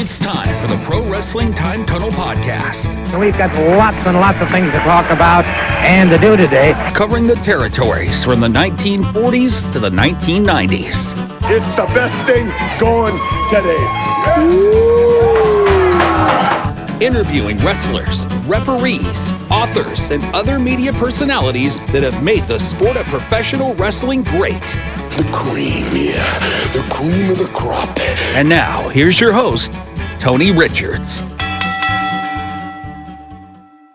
It's time for the Pro Wrestling Time Tunnel Podcast. We've got lots and lots of things to talk about and to do today. Covering the territories from the 1940s to the 1990s. It's the best thing going today. Interviewing wrestlers, referees, authors, and other media personalities that have made the sport of professional wrestling great. The cream, yeah. The cream of the crop. And now, here's your host, Tony Richards.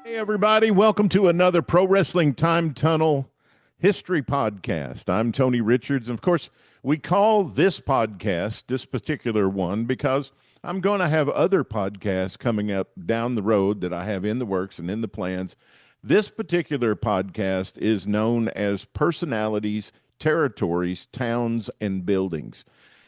Hey, everybody. Welcome to another Pro Wrestling Time Tunnel History Podcast. I'm Tony Richards. And of course, we call this podcast, this particular one, because I'm going to have other podcasts coming up down the road that I have in the works and in the plans. This particular podcast is known as Personalities, Territories, Towns, and Buildings.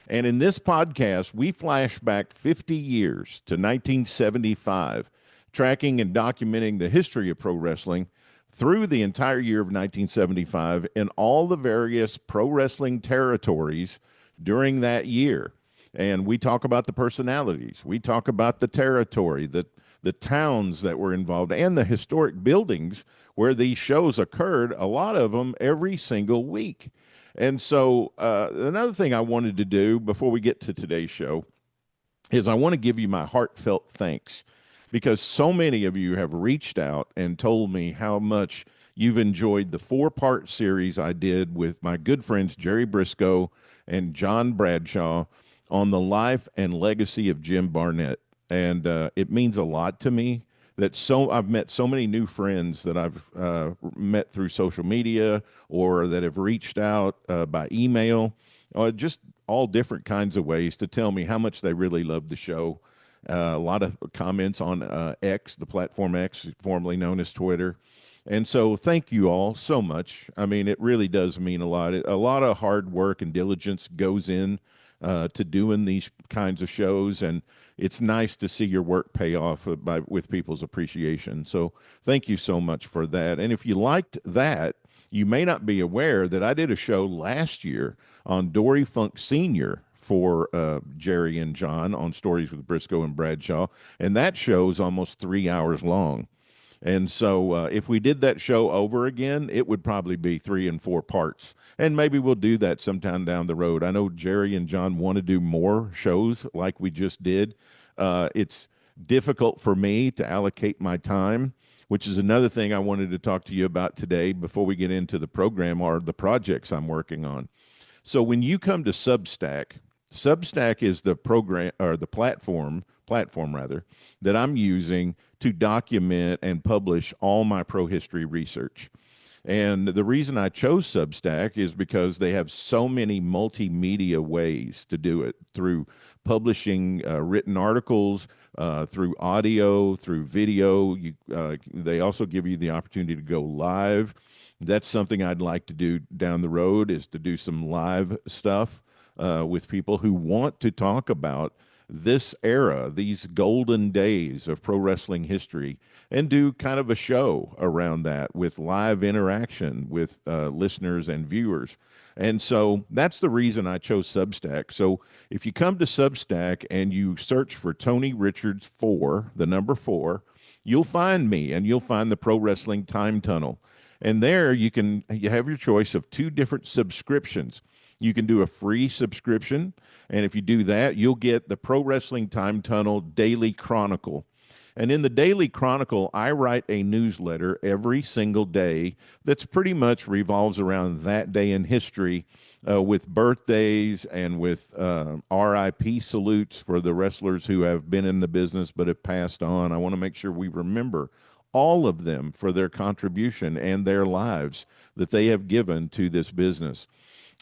And in this podcast, we flash back 50 years to 1975, tracking and documenting the history of pro wrestling through the entire year of 1975 in all the various pro wrestling territories during that year. And we talk about the personalities. We talk about the territory, the towns that were involved, and the historic buildings where these shows occurred, a lot of them every single week. And so another thing I wanted to do before we get to today's show is I want to give you my heartfelt thanks, because so many of you have reached out and told me how much you've enjoyed the 4-part series I did with my good friends Jerry Briscoe and John Bradshaw on the life and legacy of Jim Barnett. And it means a lot to me that I've met so many new friends that I've met through social media or that have reached out by email, just all different kinds of ways to tell me how much they really love the show. A lot of comments on X, the platform X, formerly known as Twitter. And so thank you all so much. I mean, it really does mean a lot. A lot of hard work and diligence goes in to doing these kinds of shows, and it's nice to see your work pay off with people's appreciation. So thank you so much for that. And if you liked that, you may not be aware that I did a show last year on Dory Funk Sr. for Jerry and John on Stories with Briscoe and Bradshaw, and that show is almost 3 hours long. And so if we did that show over again, it would probably be 3 and 4 parts. And maybe we'll do that sometime down the road. I know Jerry and John want to do more shows like we just did. It's difficult for me to allocate my time, which is another thing I wanted to talk to you about today before we get into the program, are the projects I'm working on. So when you come to Substack is the program, or the platform rather, that I'm using to document and publish all my pro history research. And the reason I chose Substack is because they have so many multimedia ways to do it, through publishing written articles, through audio, through video. They also give you the opportunity to go live. That's something I'd like to do down the road, is to do some live stuff with people who want to talk about this era, these golden days of pro wrestling history, and do kind of a show around that with live interaction with listeners and viewers. And so that's the reason I chose Substack. So if you come to Substack and you search for Tony Richards 4, the number 4, you'll find me, and you'll find the Pro Wrestling Time Tunnel. And there you have your choice of 2 different subscriptions. You can do a free subscription, and if you do that, you'll get the Pro Wrestling Time Tunnel Daily Chronicle. And in the Daily Chronicle, I write a newsletter every single day that's pretty much revolves around that day in history, with birthdays and with RIP salutes for the wrestlers who have been in the business but have passed on. I want to make sure we remember all of them for their contribution and their lives that they have given to this business.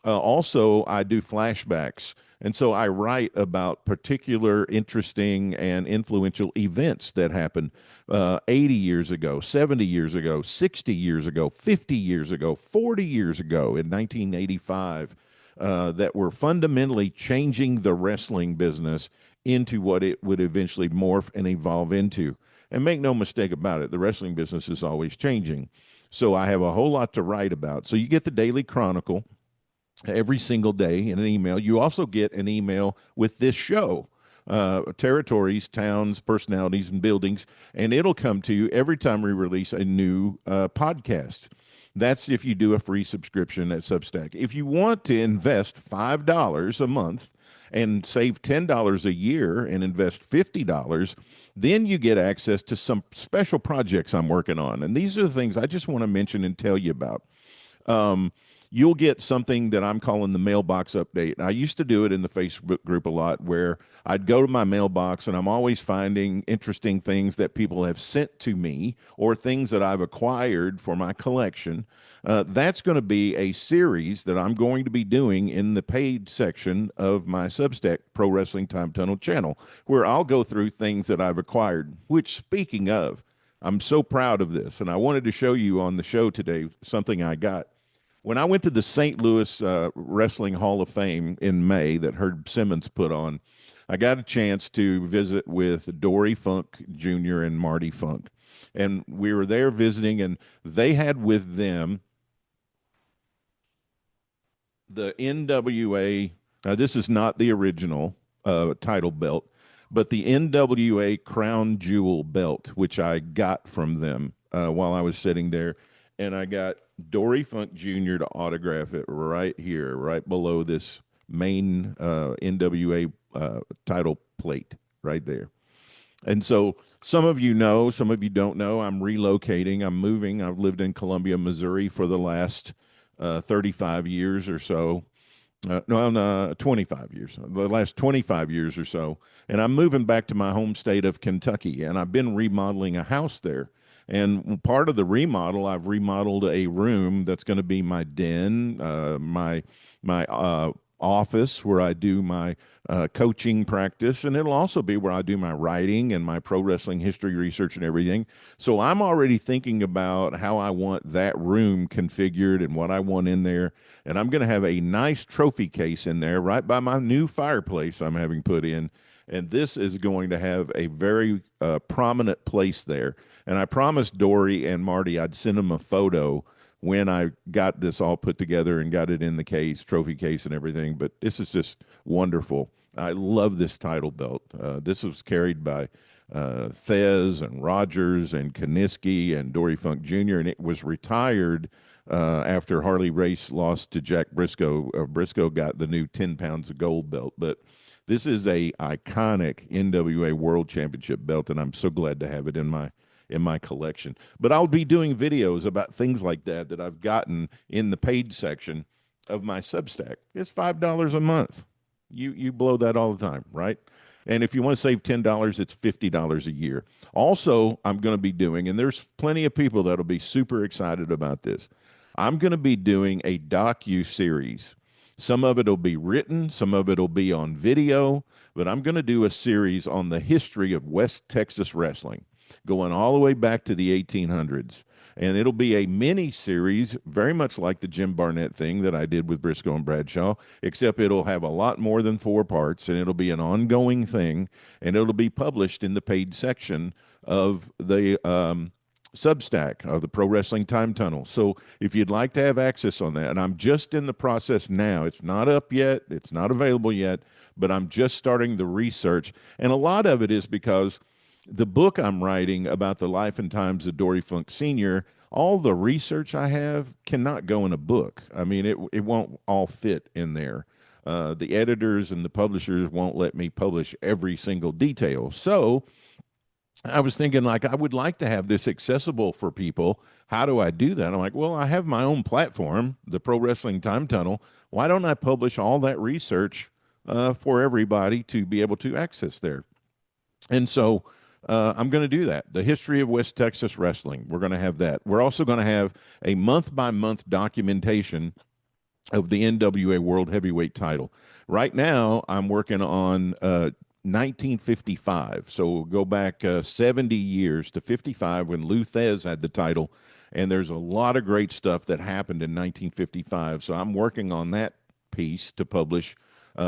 Also, I do flashbacks, and so I write about particular interesting and influential events that happened 80 years ago, 70 years ago, 60 years ago, 50 years ago, 40 years ago in 1985, that were fundamentally changing the wrestling business into what it would eventually morph and evolve into. And make no mistake about it, the wrestling business is always changing. So I have a whole lot to write about. So you get the Daily Chronicle every single day in an email. You also get an email with this show, territories, towns, personalities, and buildings, and it'll come to you every time we release a new podcast. That's if you do a free subscription at Substack. If you want to invest $5 a month and save $10 a year and invest $50, then you get access to some special projects I'm working on. And these are the things I just want to mention and tell you about. You'll get something that I'm calling the mailbox update. I used to do it in the Facebook group a lot where I'd go to my mailbox and I'm always finding interesting things that people have sent to me or things that I've acquired for my collection. That's going to be a series that I'm going to be doing in the paid section of my Substack Pro Wrestling Time Tunnel channel, where I'll go through things that I've acquired, which, speaking of, I'm so proud of this. And I wanted to show you on the show today something I got. When I went to the St. Louis Wrestling Hall of Fame in May that Herb Simmons put on, I got a chance to visit with Dory Funk Jr. and Marty Funk. And we were there visiting, and they had with them the NWA. Now, this is not the original title belt, but the NWA Crown Jewel belt, which I got from them while I was sitting there. And I got Dory Funk Jr. to autograph it right here, right below this main NWA title plate right there. And so some of you know, some of you don't know, I'm relocating. I'm moving. I've lived in Columbia, Missouri for the last 35 years or so. 25 years, the last 25 years or so. And I'm moving back to my home state of Kentucky, and I've been remodeling a house there. And part of the remodel, I've remodeled a room that's going to be my den, my office where I do my coaching practice, and it'll also be where I do my writing and my pro wrestling history research and everything. So I'm already thinking about how I want that room configured and what I want in there. And I'm going to have a nice trophy case in there right by my new fireplace I'm having put in. And this is going to have a very prominent place there. And I promised Dory and Marty I'd send them a photo when I got this all put together and got it in the case, trophy case and everything. But this is just wonderful. I love this title belt. This was carried by Thez and Rogers and Kaniski and Dory Funk Jr., and it was retired after Harley Race lost to Jack Briscoe. Briscoe got the new 10 pounds of gold belt. But this is a iconic NWA World Championship belt, and I'm so glad to have it in my collection. But I'll be doing videos about things like that I've gotten in the paid section of my Substack. It's $5 a month. You blow that all the time, right? And if you want to save $10, it's $50 a year. Also, I'm going to be doing, and there's plenty of people that'll be super excited about this, I'm going to be doing a docu-series. Some of it will be written, some of it will be on video, but I'm going to do a series on the history of West Texas wrestling, going all the way back to the 1800s. And it'll be a mini series, very much like the Jim Barnett thing that I did with Briscoe and Bradshaw, except it'll have a lot more than 4 parts, and it'll be an ongoing thing, and it'll be published in the paid section of the Substack of the Pro Wrestling Time Tunnel. So if you'd like to have access on that, and I'm just in the process now, it's not up yet, it's not available yet, but I'm just starting the research. And a lot of it is because the book I'm writing about the life and times of Dory Funk Sr., all the research I have cannot go in a book. I mean, it won't all fit in there. The editors and the publishers won't let me publish every single detail. So I was thinking, like, I would like to have this accessible for people. How do I do that? I'm like, well, I have my own platform, the Pro Wrestling Time Tunnel. Why don't I publish all that research for everybody to be able to access there? And so I'm going to do that. The history of West Texas wrestling, we're going to have that. We're also going to have a month-by-month documentation of the NWA World Heavyweight title. Right now, I'm working on 1955. So we'll go back 70 years to 55 when Lou Thez had the title. And there's a lot of great stuff that happened in 1955. So I'm working on that piece to publish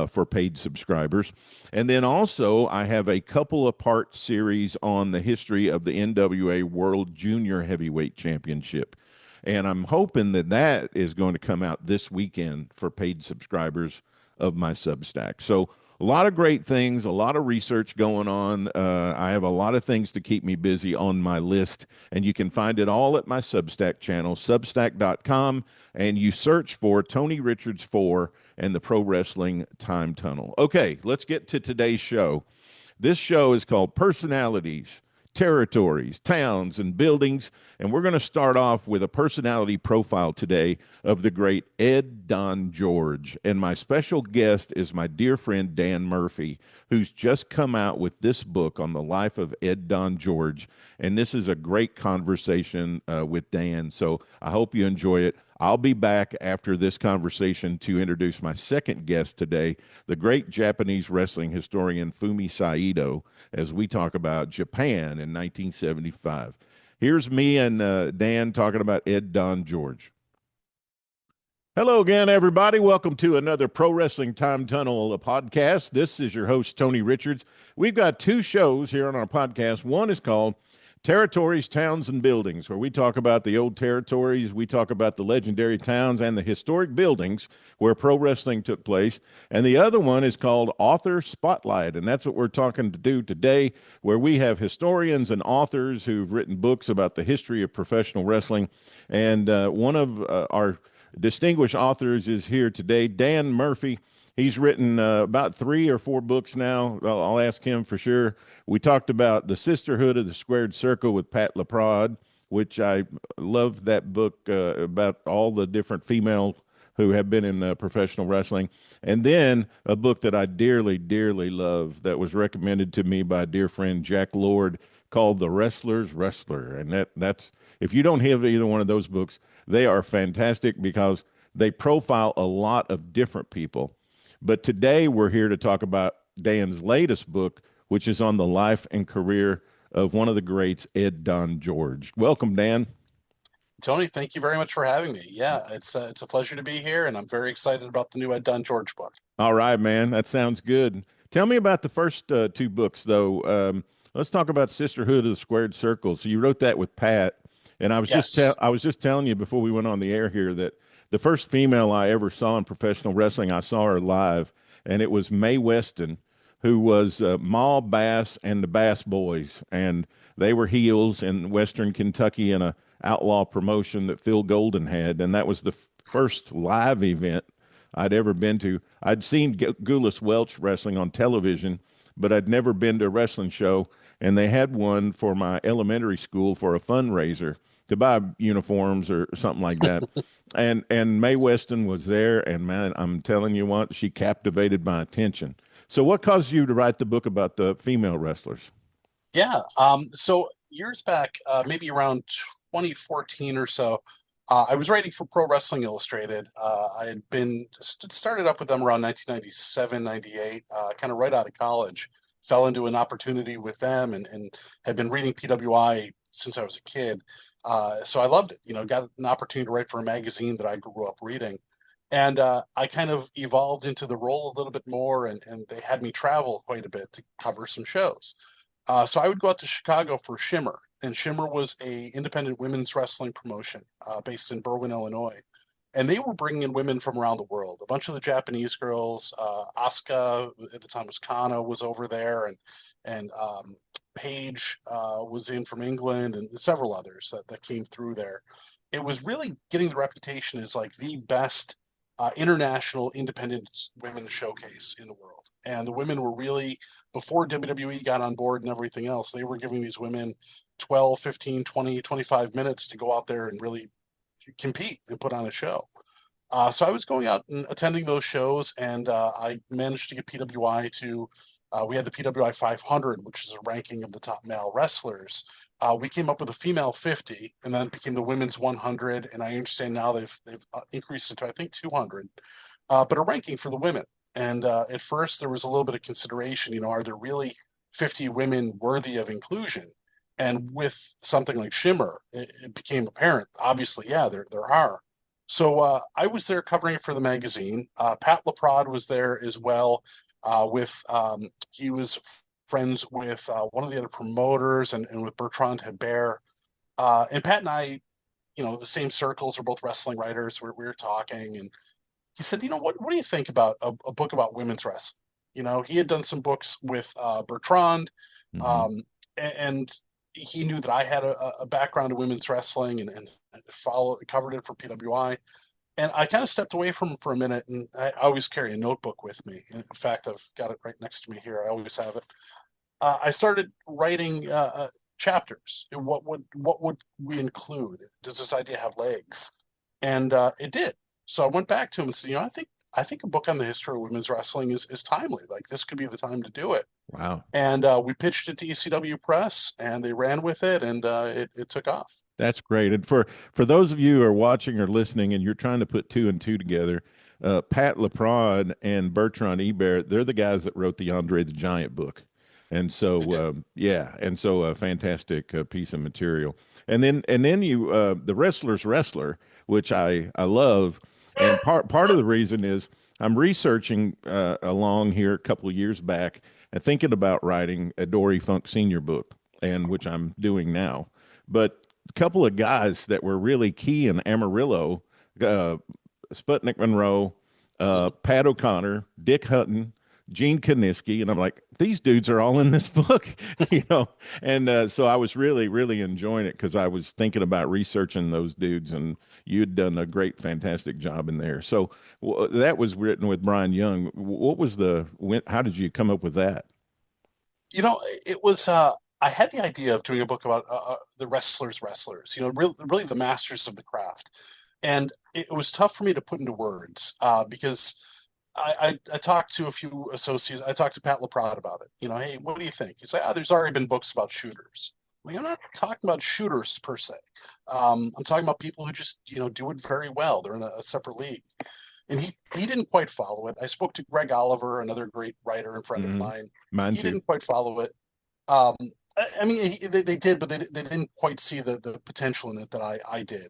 for paid subscribers. And then also I have a couple of part series on the history of the NWA World Junior Heavyweight Championship. And I'm hoping that that is going to come out this weekend for paid subscribers of my Substack. So A lot of great things, a lot of research going on. I have a lot of things to keep me busy on my list, and you can find it all at my Substack channel, substack.com, and you search for Tony Richards 4 and the Pro Wrestling Time Tunnel. Okay, let's get to today's show. This show is called Personalities, Territories, Towns, and Buildings. And we're going to start off with a personality profile today of the great Ed Don George. And my special guest is my dear friend Dan Murphy, who's just come out with this book on the life of Ed Don George. And this is a great conversation with Dan. So I hope you enjoy it. I'll be back after this conversation to introduce my second guest today, the great Japanese wrestling historian Fumi Saito, as we talk about Japan in 1975. Here's me and Dan talking about Ed Don George. Hello again, everybody. Welcome to another Pro Wrestling Time Tunnel podcast. This is your host, Tony Richards. We've got two shows here on our podcast. One is called Territories, Towns, and Buildings, where we talk about the old territories, we talk about the legendary towns and the historic buildings where pro wrestling took place. And the other one is called Author Spotlight, and that's what we're talking to do today, where we have historians and authors who've written books about the history of professional wrestling. And one of our distinguished authors is here today, Dan Murphy. He's written about 3 or 4 books now. I'll ask him for sure. We talked about The Sisterhood of the Squared Circle with Pat LaPrade, which I love that book about all the different females who have been in professional wrestling. And then a book that I dearly, dearly love that was recommended to me by a dear friend, Jack Lord, called The Wrestler's Wrestler. And that's if you don't have either one of those books, they are fantastic because they profile a lot of different people. But today we're here to talk about Dan's latest book, which is on the life and career of one of the greats, Ed Don George. Welcome, Dan. Tony, thank you very much for having me. Yeah, it's a pleasure to be here, and I'm very excited about the new Ed Don George book. All right, man. That sounds good. Tell me about the first 2 books, though. Let's talk about Sisterhood of the Squared Circle. So you wrote that with Pat, and I was just telling you before we went on the air here that the first female I ever saw in professional wrestling, I saw her live, and it was Mae Weston, who was Ma Bass and the Bass Boys, and they were heels in Western Kentucky in a outlaw promotion that Phil Golden had, and that was the first live event I'd ever been to. I'd seen Gulas Welch wrestling on television, but I'd never been to a wrestling show, and they had one for my elementary school for a fundraiser to buy uniforms or something like that. and Mae Weston was there, and man, I'm telling you what, she captivated my attention. So what caused you to write the book about the female wrestlers? Yeah, so years back, maybe around 2014 or so, I was writing for Pro Wrestling Illustrated. I had been started up with them around 1997, 98, kind of right out of college. Fell into an opportunity with them and had been reading PWI since I was a kid. So I loved it, got an opportunity to write for a magazine that I grew up reading. And I kind of evolved into the role a little bit more, and they had me travel quite a bit to cover some shows. So I would go out to Chicago for Shimmer, and Shimmer was a independent women's wrestling promotion based in Berwyn, Illinois. And they were bringing in women from around the world. A bunch of the Japanese girls, Asuka, at the time was Kana, was over there, and Paige was in from England, and several others that came through there. It was really getting the reputation as like the best international independent women's showcase in the world. And the women were really, before WWE got on board and everything else, they were giving these women 12, 15, 20, 25 minutes to go out there and really compete and put on a show. So I was going out and attending those shows, and I managed to get PWI to, we had the PWI 500, which is a ranking of the top male wrestlers. We came up with a female 50, and then it became the women's 100, and I understand now they've increased it to, I think, 200, but a ranking for the women. And at first there was a little bit of consideration, are there really 50 women worthy of inclusion? And with something like Shimmer, it became apparent, obviously, yeah, there are. So I was there covering it for the magazine. Pat LaPrade was there as well. He was friends with one of the other promoters and with Bertrand Hebert. And Pat and I, the same circles, we're both wrestling writers. We were talking, and he said, what do you think about a book about women's wrestling? He had done some books with Bertrand, Mhm. um, and he knew that I had a background in women's wrestling and covered it for PWI. And I kind of stepped away from him for a minute, and I always carry a notebook with me. In fact, I've got it right next to me here. I always have it. I started writing chapters. What would we include? Does this idea have legs? And it did. So I went back to him and said, I think a book on the history of women's wrestling is timely. Like this could be the time to do it. Wow. And we pitched it to ECW Press, and they ran with it, and it took off. That's great. And for those of you who are watching or listening and you're trying to put two and two together, Pat LaPrade and Bertrand Ebert, they're the guys that wrote the Andre the Giant book. And so, yeah, and so a fantastic piece of material. And then you, the Wrestler's Wrestler, which I love. And part of the reason is I'm researching along here a couple of years back and thinking about writing a Dory Funk Senior book, and which I'm doing now. But a couple of guys that were really key in Amarillo, uh, Sputnik Monroe, Mhm. Pat O'Connor, Dick Hutton, Gene Kaniski, and I'm like, these dudes are all in this book, you know. And so I was really, really enjoying it because I was thinking about researching those dudes, and you'd done a great, fantastic job in there. So that was written with Brian Young. What was how did you come up with that? It was I had the idea of doing a book about the wrestlers, really the masters of the craft. And it was tough for me to put into words because I talked to a few associates. I talked to Pat LaPrade about it. Hey, what do you think? He's like, there's already been books about shooters. Like, I'm not talking about shooters per se. I'm talking about people who just, do it very well. They're in a separate league. And he didn't quite follow it. I spoke to Greg Oliver, another great writer and friend of Hmm. mine. Mine He too. didn't quite follow it. Um, I mean, they did, but they didn't quite see the potential in it that I did.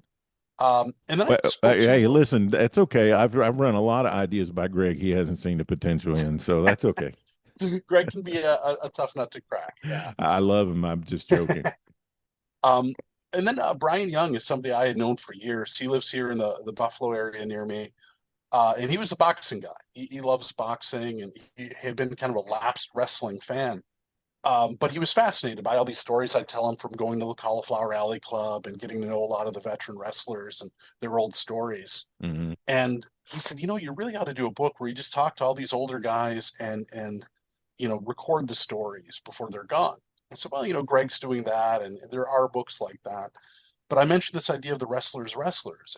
And then I Well, spoke hey, to listen, that's okay. I've run a lot of ideas by Greg. He hasn't seen the potential in, so that's okay. Greg can be a tough nut to crack. Yeah. I love him. I'm just joking. Um, and then Brian Young is somebody I had known for years. He lives here in the Buffalo area near me. And he was a boxing guy. He loves boxing, and he had been kind of a lapsed wrestling fan. But he was fascinated by all these stories I'd tell him from going to the Cauliflower Alley Club and getting to know a lot of the veteran wrestlers and their old stories. Hmm. And he said, you really ought to do a book where you just talk to all these older guys and record the stories before they're gone. I said, well, Greg's doing that, and there are books like that. But I mentioned this idea of the wrestlers,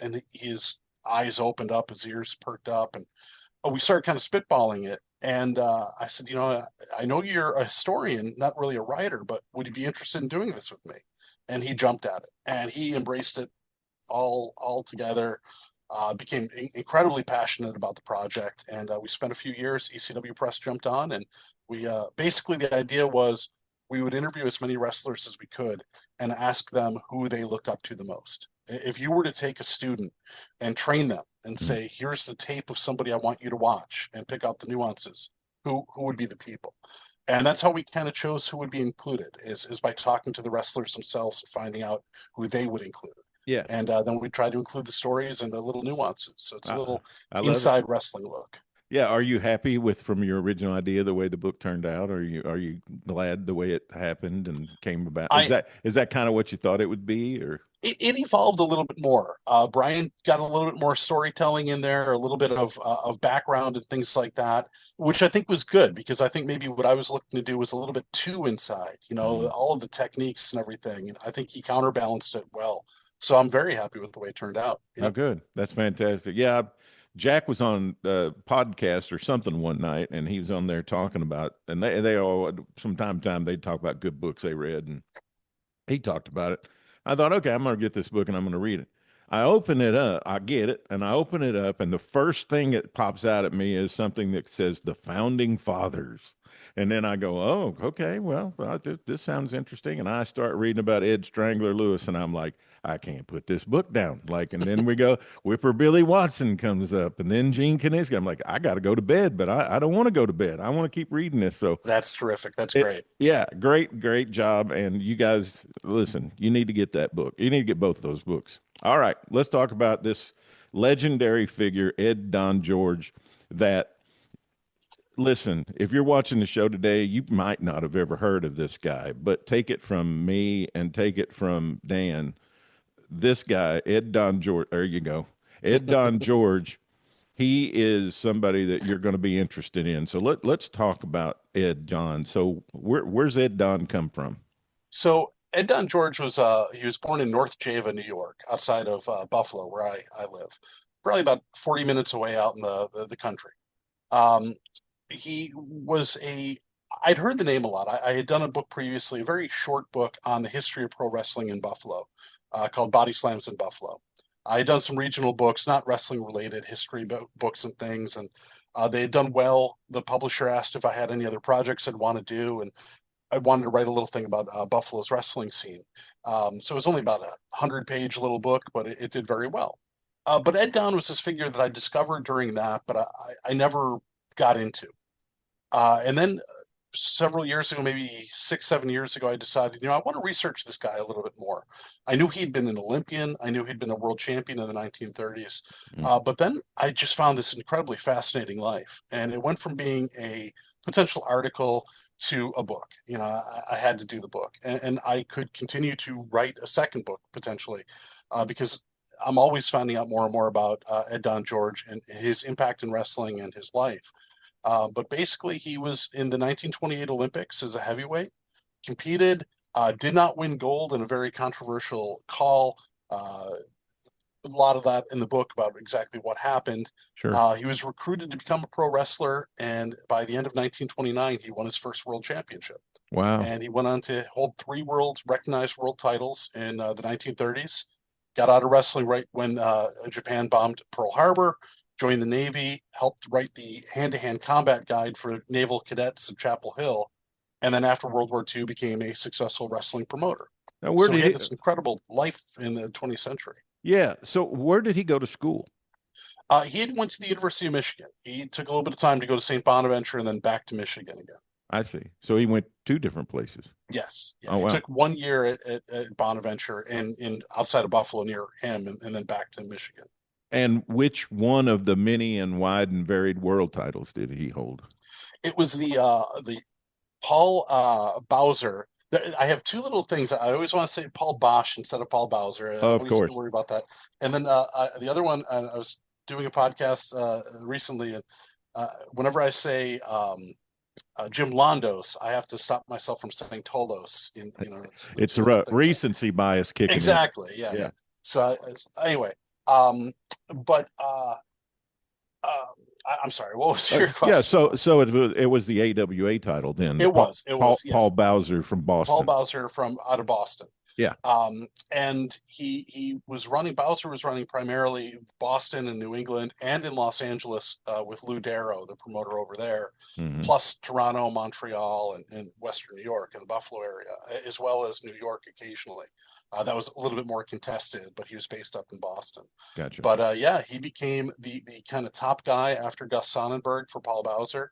and his eyes opened up, his ears perked up, and we started kind of spitballing it. And I said, I know you're a historian, not really a writer, but would you be interested in doing this with me? And he jumped at it, and he embraced it all together. Became incredibly passionate about the project, and we spent a few years. ECW Press jumped on, and we basically the idea was we would interview as many wrestlers as we could and ask them who they looked up to the most. If you were to take a student and train them and say, "Here's the tape of somebody I want you to watch," and pick out the nuances, who would be the people? And that's how we kind of chose who would be included is by talking to the wrestlers themselves and finding out who they would include. Yeah, And then we try to include the stories and the little nuances. So it's a I, little I love it. inside wrestling look. Yeah, are you happy with from your original idea the way the book turned out? Are you glad the way it happened and came about? Is I that kind of what you thought it would be, or? it evolved a little bit more. Brian got a little bit more storytelling in there, a little bit of background and things like that, which I think was good because I think maybe what I was looking to do was a little bit too inside, Mhm. all of the techniques and everything. And I think he counterbalanced it well. So I'm very happy with the way it turned out. Oh, Yep. good. That's fantastic. Yeah, Jack was on a podcast or something one night, and he was on there talking about, and they all from time to time they'd talk about good books they read, and he talked about it. I thought, okay, I'm going to get this book and I'm going to read it. I open it up, I get it, and I open it up, and the first thing that pops out at me is something that says the founding fathers. And then I go, oh, okay, well, this sounds interesting. And I start reading about Ed Strangler Lewis, and I'm like, I can't put this book down. Like, and then we go, Whipper Billy Watson comes up, and then Gene Kaniski. I'm like, I got to go to bed, but I don't want to go to bed. I want to keep reading this. So That's terrific. That's great. yeah, great job. And you guys, listen, you need to get that book. You need to get both of those books. All right, let's talk about this legendary figure, Ed Don George, that Listen, if you're watching the show today, you might not have ever heard of this guy, but take it from me and take it from Dan. This guy, Ed Don George, there you go. Ed Don George, he is somebody that you're going to be interested in. So let's talk about Ed Don. So where's Ed Don come from? So Ed Don George was he was born in North Java, New York, outside of Buffalo, where I live, probably about 40 minutes away out in the country. Um, he was a I'd heard the name a lot. I had done a book previously, a very short book on the history of pro wrestling in Buffalo, called Body Slams in Buffalo. I had done some regional books, not wrestling related, history books and things, and they had done well. The publisher asked if I had any other projects I'd want to do, and I wanted to write a little thing about Buffalo's wrestling scene. So it was only about 100-page little book, but it did very well. But Ed Down was this figure that I discovered during that, but I never got into. And then several years ago, maybe 6, 7 years ago, I decided, I want to research this guy a little bit more. I knew he'd been an Olympian. I knew he'd been a world champion in the 1930s. But then I just found this incredibly fascinating life. And it went from being a potential article to a book. I had to do the book. And I could continue to write a second book potentially, because I'm always finding out more and more about Ed Don George and his impact in wrestling and his life. But basically, he was in the 1928 Olympics as a heavyweight, competed, did not win gold in a very controversial call. A lot of that in the book about exactly what happened. Sure. He was recruited to become a pro wrestler, and by the end of 1929, he won his first world championship. Wow. And he went on to hold 3 recognized world titles in the 1930s. Got out of wrestling right when Japan bombed Pearl Harbor, joined the Navy, helped write the hand-to-hand combat guide for naval cadets at Chapel Hill, and then after World War II became a successful wrestling promoter. Now, where So did he had this incredible life in the 20th century. Yeah. So where did he go to school? He had went to the University of Michigan. He took a little bit of time to go to St. Bonaventure and then back to Michigan again. I see. So he went 2 different places. Yes. Yeah. Oh, He wow. took 1 year at Bonaventure and in outside of Buffalo near him, and then back to Michigan. And which one of the many and wide and varied world titles did he hold? It was the Paul Bowser. I have 2 little things. I always want to say Paul Bosch instead of Paul Bowser. I Of always course. worry about that. And then the other one, I was doing a podcast recently, and whenever I say Jim Londos, I have to stop myself from saying Tolos. It's little a things recency bias kicking in. exactly. Yeah. Yeah. So anyway, but I'm sorry. What was your question? Yeah. So it was the AWA title then. It was. Yes. Paul Bowser from Boston. Paul Bowser from out of Boston. Yeah. And he was running. Bowser was running primarily Boston and New England and in Los Angeles with Lou Darrow, the promoter over there, plus Toronto, Montreal, and Western New York and the Buffalo area, as well as New York occasionally. That was a little bit more contested, but he was based up in Boston. Gotcha. But yeah, he became the kind of top guy after Gus Sonnenberg for Paul Bowser.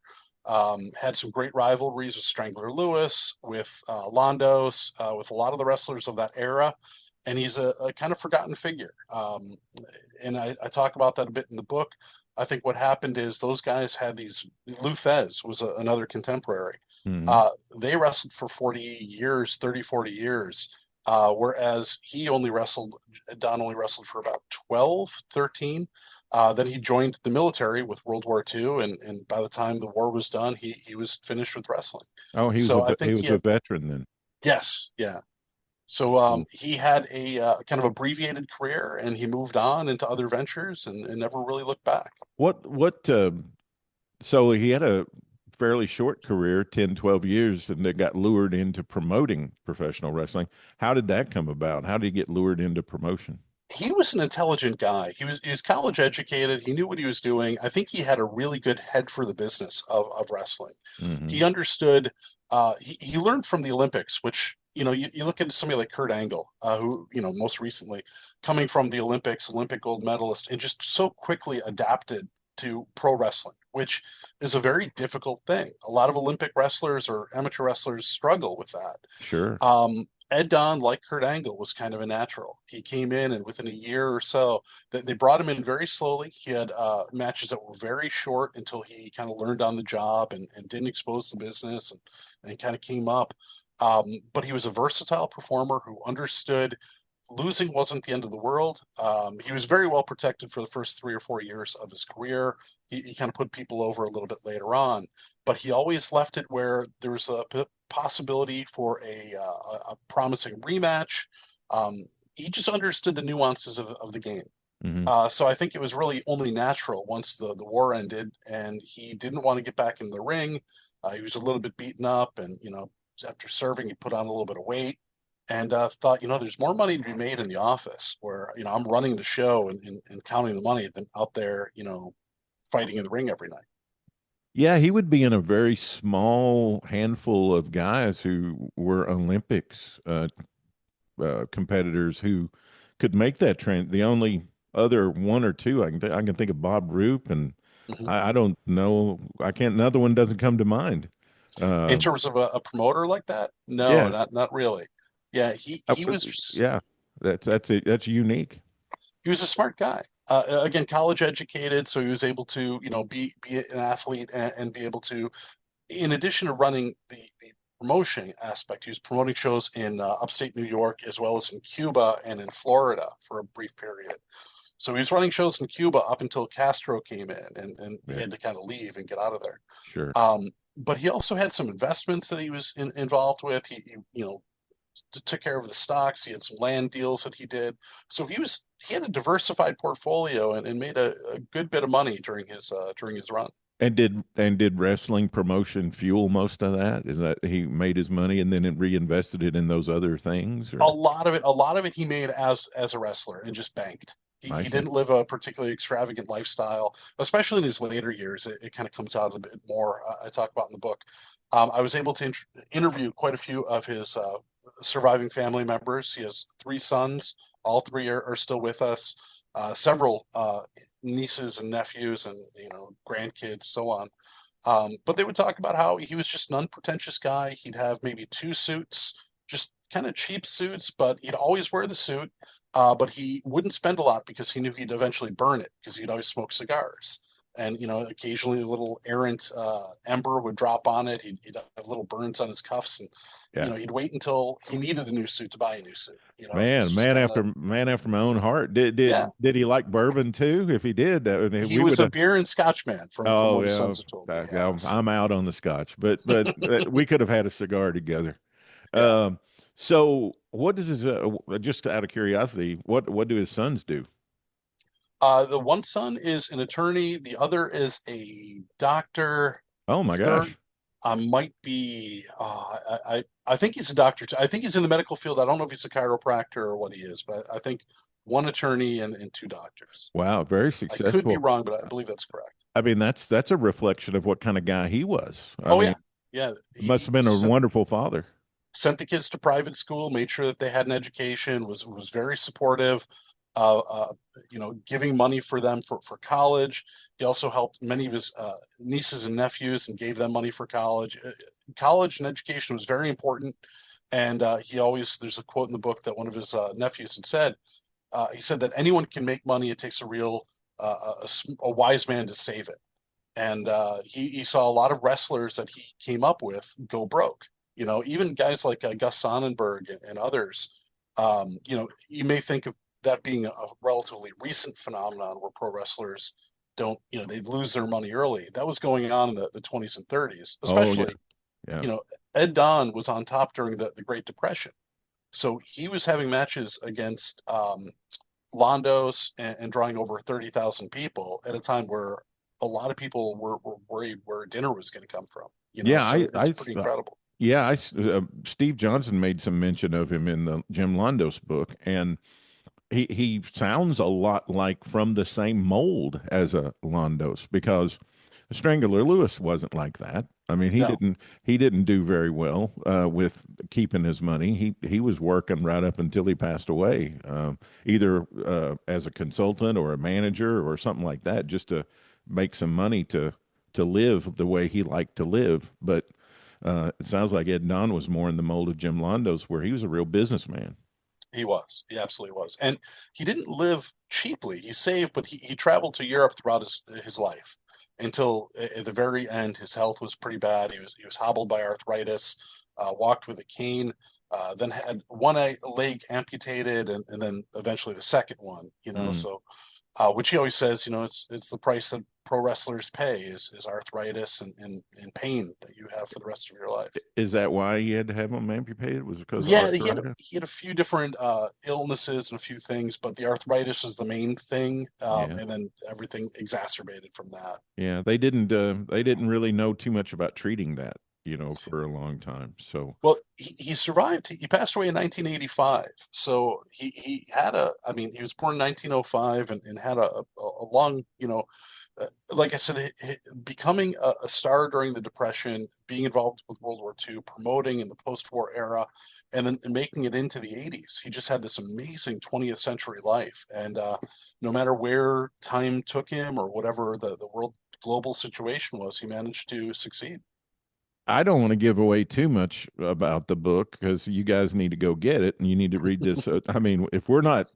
Had some great rivalries with Strangler Lewis, with Londos, with a lot of the wrestlers of that era. And he's a kind of forgotten figure. And I talk about that a bit in the book. I think what happened is those guys had these. Lou Thez was another contemporary. They wrestled for 40 years, 30, 40 years. Whereas Don only wrestled for about 12, 13. Then he joined the military with World War II, and by the time the war was done, he was finished with wrestling. Oh, he was a veteran then. Yes, yeah. So he had a kind of abbreviated career, and he moved on into other ventures and never really looked back. So he had a fairly short career, 10, 12 years, and they got lured into promoting professional wrestling. How did that come about? How did he get lured into promotion? He was an intelligent guy. He was college educated. He knew what he was doing. I think he had a really good head for the business of wrestling. He understood. He learned from the Olympics, which you look at somebody like Kurt Angle, who most recently coming from the Olympics, Olympic gold medalist, and just so quickly adapted to pro wrestling, which is a very difficult thing. A lot of Olympic wrestlers or amateur wrestlers struggle with that. Sure. Ed Don, like Kurt Angle, was kind of a natural. He came in, and within a year or so, they brought him in very slowly. He had matches that were very short until he kind of learned on the job and didn't expose the business and kind of came up. But he was a versatile performer who understood losing wasn't the end of the world. He was very well protected for the first 3 or 4 years of his career. He kind of put people over a little bit later on, but he always left it where there was a possibility for a promising rematch. He just understood the nuances of the game. Hmm. So I think it was really only natural once the war ended and he didn't want to get back in the ring. He was a little bit beaten up, and after serving, he put on a little bit of weight and thought, there's more money to be made in the office where, I'm running the show and counting the money than out there, fighting in the ring every night. Yeah, he would be in a very small handful of guys who were Olympics competitors who could make that trend. The only other one or two I can think of Bob Roop, and Mhm. I don't know. I can't. Another one doesn't come to mind. In Uh, terms of a promoter like that, no, yeah, not really. Yeah, he I- he was yeah. That's it. That's unique. he was a smart guy. Again, college educated, so he was able to, be an athlete and be able to, in addition to running the promotion aspect, he was promoting shows in upstate New York as well as in Cuba and in Florida for a brief period. So he was running shows in Cuba up until Castro came in, and he Yeah, had to kind of leave and get out of there. sure. But he also had some investments that he was involved with. Took care of the stocks. He had some land deals that he did. So he had a diversified portfolio and made a good bit of money during his run. And did wrestling promotion fuel most of that? Is that he made his money and then it reinvested it in those other things, or A lot of it he made as a wrestler and just banked. He, I he see. didn't live a particularly extravagant lifestyle, especially in his later years. It kind of comes out a bit more. I talk about in the book. I was able to interview quite a few of his surviving family members. He has 3 sons. All three are still with us. Several nieces and nephews, and grandkids, so on. But they would talk about how he was just an unpretentious guy. He'd have maybe 2 suits, just kind of cheap suits, but he'd always wear the suit. But he wouldn't spend a lot because he knew he'd eventually burn it because he'd always smoke cigars. And occasionally a little errant ember would drop on it. He'd have little burns on his cuffs, and Yeah. he'd wait until he needed a new suit to buy a new suit. It was Man, just kind of man after my own heart. Did yeah. did he like bourbon too? If he did, He we was would a have. beer and scotch man from Oh what his yeah, sons have told me. yeah, Yeah, I'm out on the scotch, but we could have had a cigar together. yeah. Um, so what does his just out of curiosity, what do his sons do? The one son is an attorney. The other is a doctor. Oh The my third gosh. might be. I think he's a doctor too. I think he's in the medical field. I don't know if he's a chiropractor or what he is, but I think one attorney and 2 doctors. Wow, very I could be successful. wrong, but I believe that's correct. I mean, that's a reflection of what kind of guy he was. I Oh mean, yeah, yeah. must He have been a wonderful father. sent the kids to private school, made sure that they had an education, was very supportive, giving money for them for college. He also helped many of his nieces and nephews and gave them money for college. College and education was very important. And there's a quote in the book that one of his nephews had said. He said that anyone can make money. It takes a real, a wise man to save it. And he saw a lot of wrestlers that he came up with go broke. Even guys like Gus Sonnenberg and others. You may think of that being a relatively recent phenomenon where pro wrestlers don't, they lose their money early. That was going on in the 20s and 30s, Oh yeah, especially, yeah. you know, Ed Don was on top during the Great Depression. So he was having matches against Londos and drawing over 30,000 people at a time where a lot of people were worried where dinner was going to come from, Yeah, so it's pretty incredible. yeah, Steve Johnson made some mention of him in the Jim Londos book, and he sounds a lot like from the same mold as a Londos because Strangler Lewis wasn't like that. I mean, No, he didn't do very well with keeping his money. He was working right up until he passed away, either as a consultant or a manager or something like that, just to make some money to live the way he liked to live. But It sounds like Ed Don was more in the mold of Jim Londos, where he was a real businessman. He was. He absolutely was. And he didn't live cheaply. He saved, but he traveled to Europe throughout his life until at the very end, his health was pretty bad. He was hobbled by arthritis, walked with a cane, then had one leg amputated, and then eventually the second one. Mm. So which he always says, it's the price that pro wrestlers pay is arthritis and pain that you have for the rest of your life. Is that why he had to have him amputated? Was it because of Yeah, he had arthritis? he had a few different illnesses and a few things, but the arthritis is the main thing, Yeah. and then everything exacerbated from that. Yeah, they didn't really know too much about treating that, for a long time. So, Well, he survived. He passed away in 1985. So he had I mean, he was born in 1905 and had a long, like I said, becoming a star during the Depression, being involved with World War II, promoting in the post-war era, and then making it into the 80s. He just had this amazing 20th century life. And no matter where time took him or whatever the world global situation was, he managed to succeed. I don't want to give away too much about the book because you guys need to go get it and you need to read this. I mean, if we're not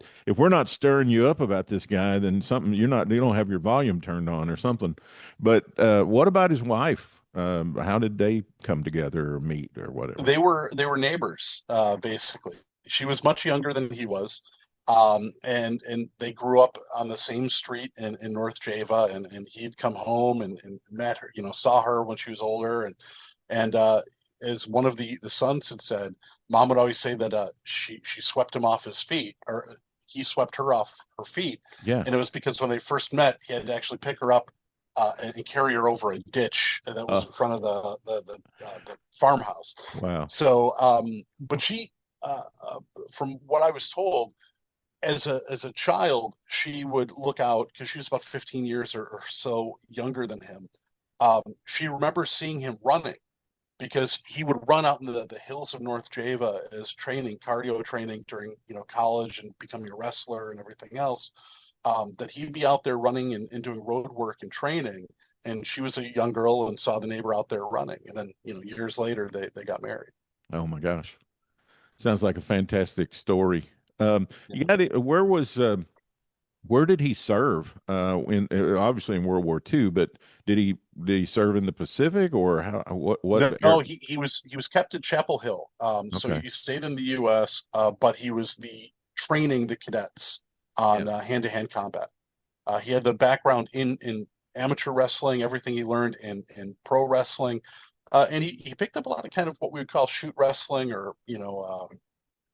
stirring you up about this guy, then something you don't have your volume turned on or something. But what about his wife? How did they come together or meet or whatever? They were neighbors, basically. She was much younger than he was. And they grew up on the same street in North Java, and he'd come home and met her, saw her when she was older, and as one of the sons had said, Mom would always say that she swept him off his feet, or he swept her off her feet, Yeah. and it was because when they first met, he had to actually pick her up and carry her over a ditch that was in front of the farmhouse. Wow. So, but she, from what I was told, as a child, she would look out because she was about 15 years or so younger than him. She remembers seeing him running because he would run out in the hills of North Java as training, cardio training during college and becoming a wrestler and everything else. That he'd be out there running and doing road work and training. And she was a young girl and saw the neighbor out there running. And then years later they got married. Oh my gosh. Sounds like a fantastic story. You Yeah. got it. Where did he serve? In Obviously in World War II, but did he serve in the Pacific or how? What? No, he was kept at Chapel Hill. So Okay. he stayed in the U.S., but he was training the cadets on Yeah. hand-to-hand combat. He had the background in amateur wrestling, everything he learned in pro wrestling, and he picked up a lot of kind of what we would call shoot wrestling or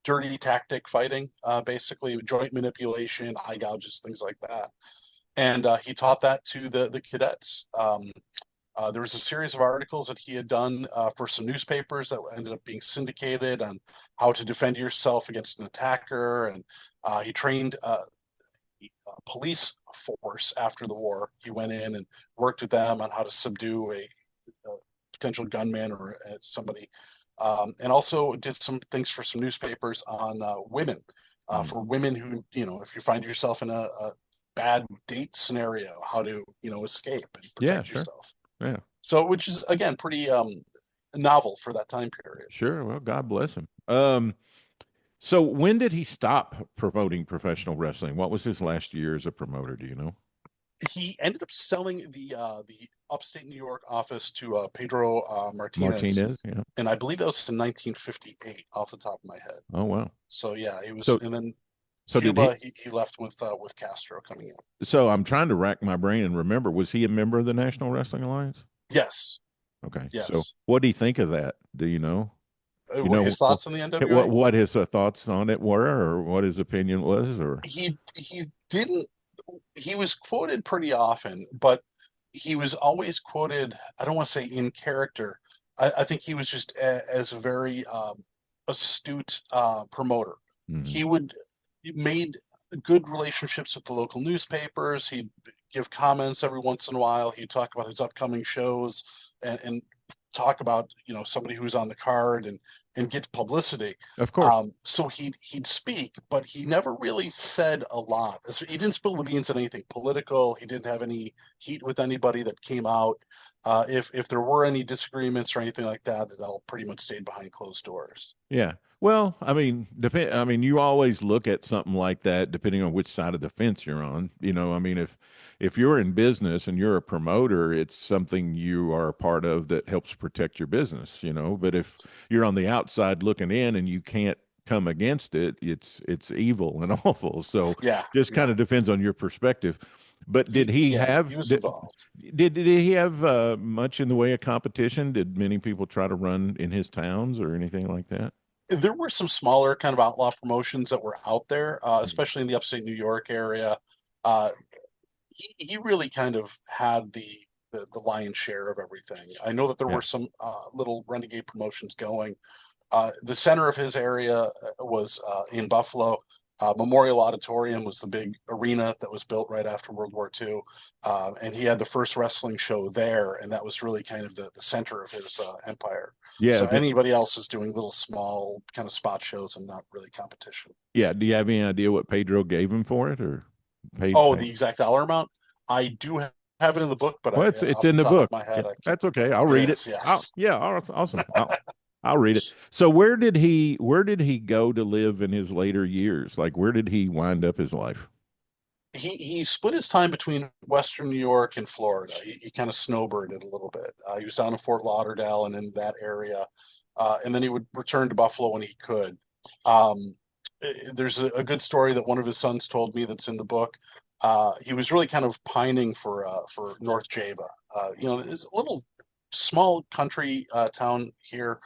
dirty tactic fighting, basically joint manipulation, eye gouges, things like that. And he taught that to the cadets. There was a series of articles that he had done for some newspapers that ended up being syndicated on how to defend yourself against an attacker. And he trained a police force after the war. He went in and worked with them on how to subdue a potential gunman or somebody. And also did some things for some newspapers on women, for women who, if you find yourself in a bad date scenario, how to, escape and Yeah, protect sure. yourself. Yeah, So, which is again pretty novel for that time period. sure. Well, God bless him. So when did he stop promoting professional wrestling? What was his last year as a promoter? Do you know? He ended up selling the upstate New York office to Pedro Martinez, Martinez? Yeah. and I believe that was in 1958, off the top of my head. Oh, wow. So yeah, he was, So, and then so did he? Cuba, he left with Castro coming in. So I'm trying to rack my brain and remember, was he a member of the National Wrestling Alliance? Yes, Okay. So yes. what do you think of that? Do you know? You What know his thoughts on the what NWA? what his thoughts on it were, or what his opinion was, or He didn't. He was quoted pretty often, but he was always quoted. I don't want to say in character. I think he was just as a very astute promoter. Mhm. He made good relationships with the local newspapers. He'd give comments every once in a while. He'd talk about his upcoming shows and talk about somebody who's on the card and get publicity. Of course. So he'd speak, but he never really said a lot. So he didn't spill the beans on anything political. He didn't have any heat with anybody that came out. If there were any disagreements or anything like that, that all pretty much stayed behind closed doors. Yeah. Well, I mean, you always look at something like that depending on which side of the fence you're on. I mean, if you're in business and you're a promoter, it's something you are a part of that helps protect your business. But if you're on the outside looking in and you can't come against it, it's evil and awful. So Yeah, just yeah. kind of depends on your perspective. But did he Yeah, he have was involved. did he have much in the way of competition? Did many people try to run in his towns or anything like that? There were some smaller kind of outlaw promotions that were out there, especially in the upstate New York area. Uh, he really kind of had the lion's share of everything. I know that there Yeah. were some little renegade promotions going. The center of his area was in Buffalo. Memorial Auditorium was the big arena that was built right after World War II. And he had the first wrestling show there, and that was really kind of the center of his empire. Yeah. So anybody else is doing little small kind of spot shows and not really competition. Yeah. Do you have any idea what Pedro gave him for it or Oh, paid? the exact dollar amount? I do have it in the book, but Well, it's off the in the top of book. my Yeah, head, I can't. that's okay. I'll It read it. is, yes. Yeah, awesome. I'll read it. So where did he go to live in his later years? Like where did he wind up his life? He split his time between Western New York and Florida. He kind of snowbirded a little bit. He was down in Fort Lauderdale and in that area, and then he would return to Buffalo when he could. Um, there's a good story that one of his sons told me that's in the book. He was really kind of pining for North Java. It's a little small country town here,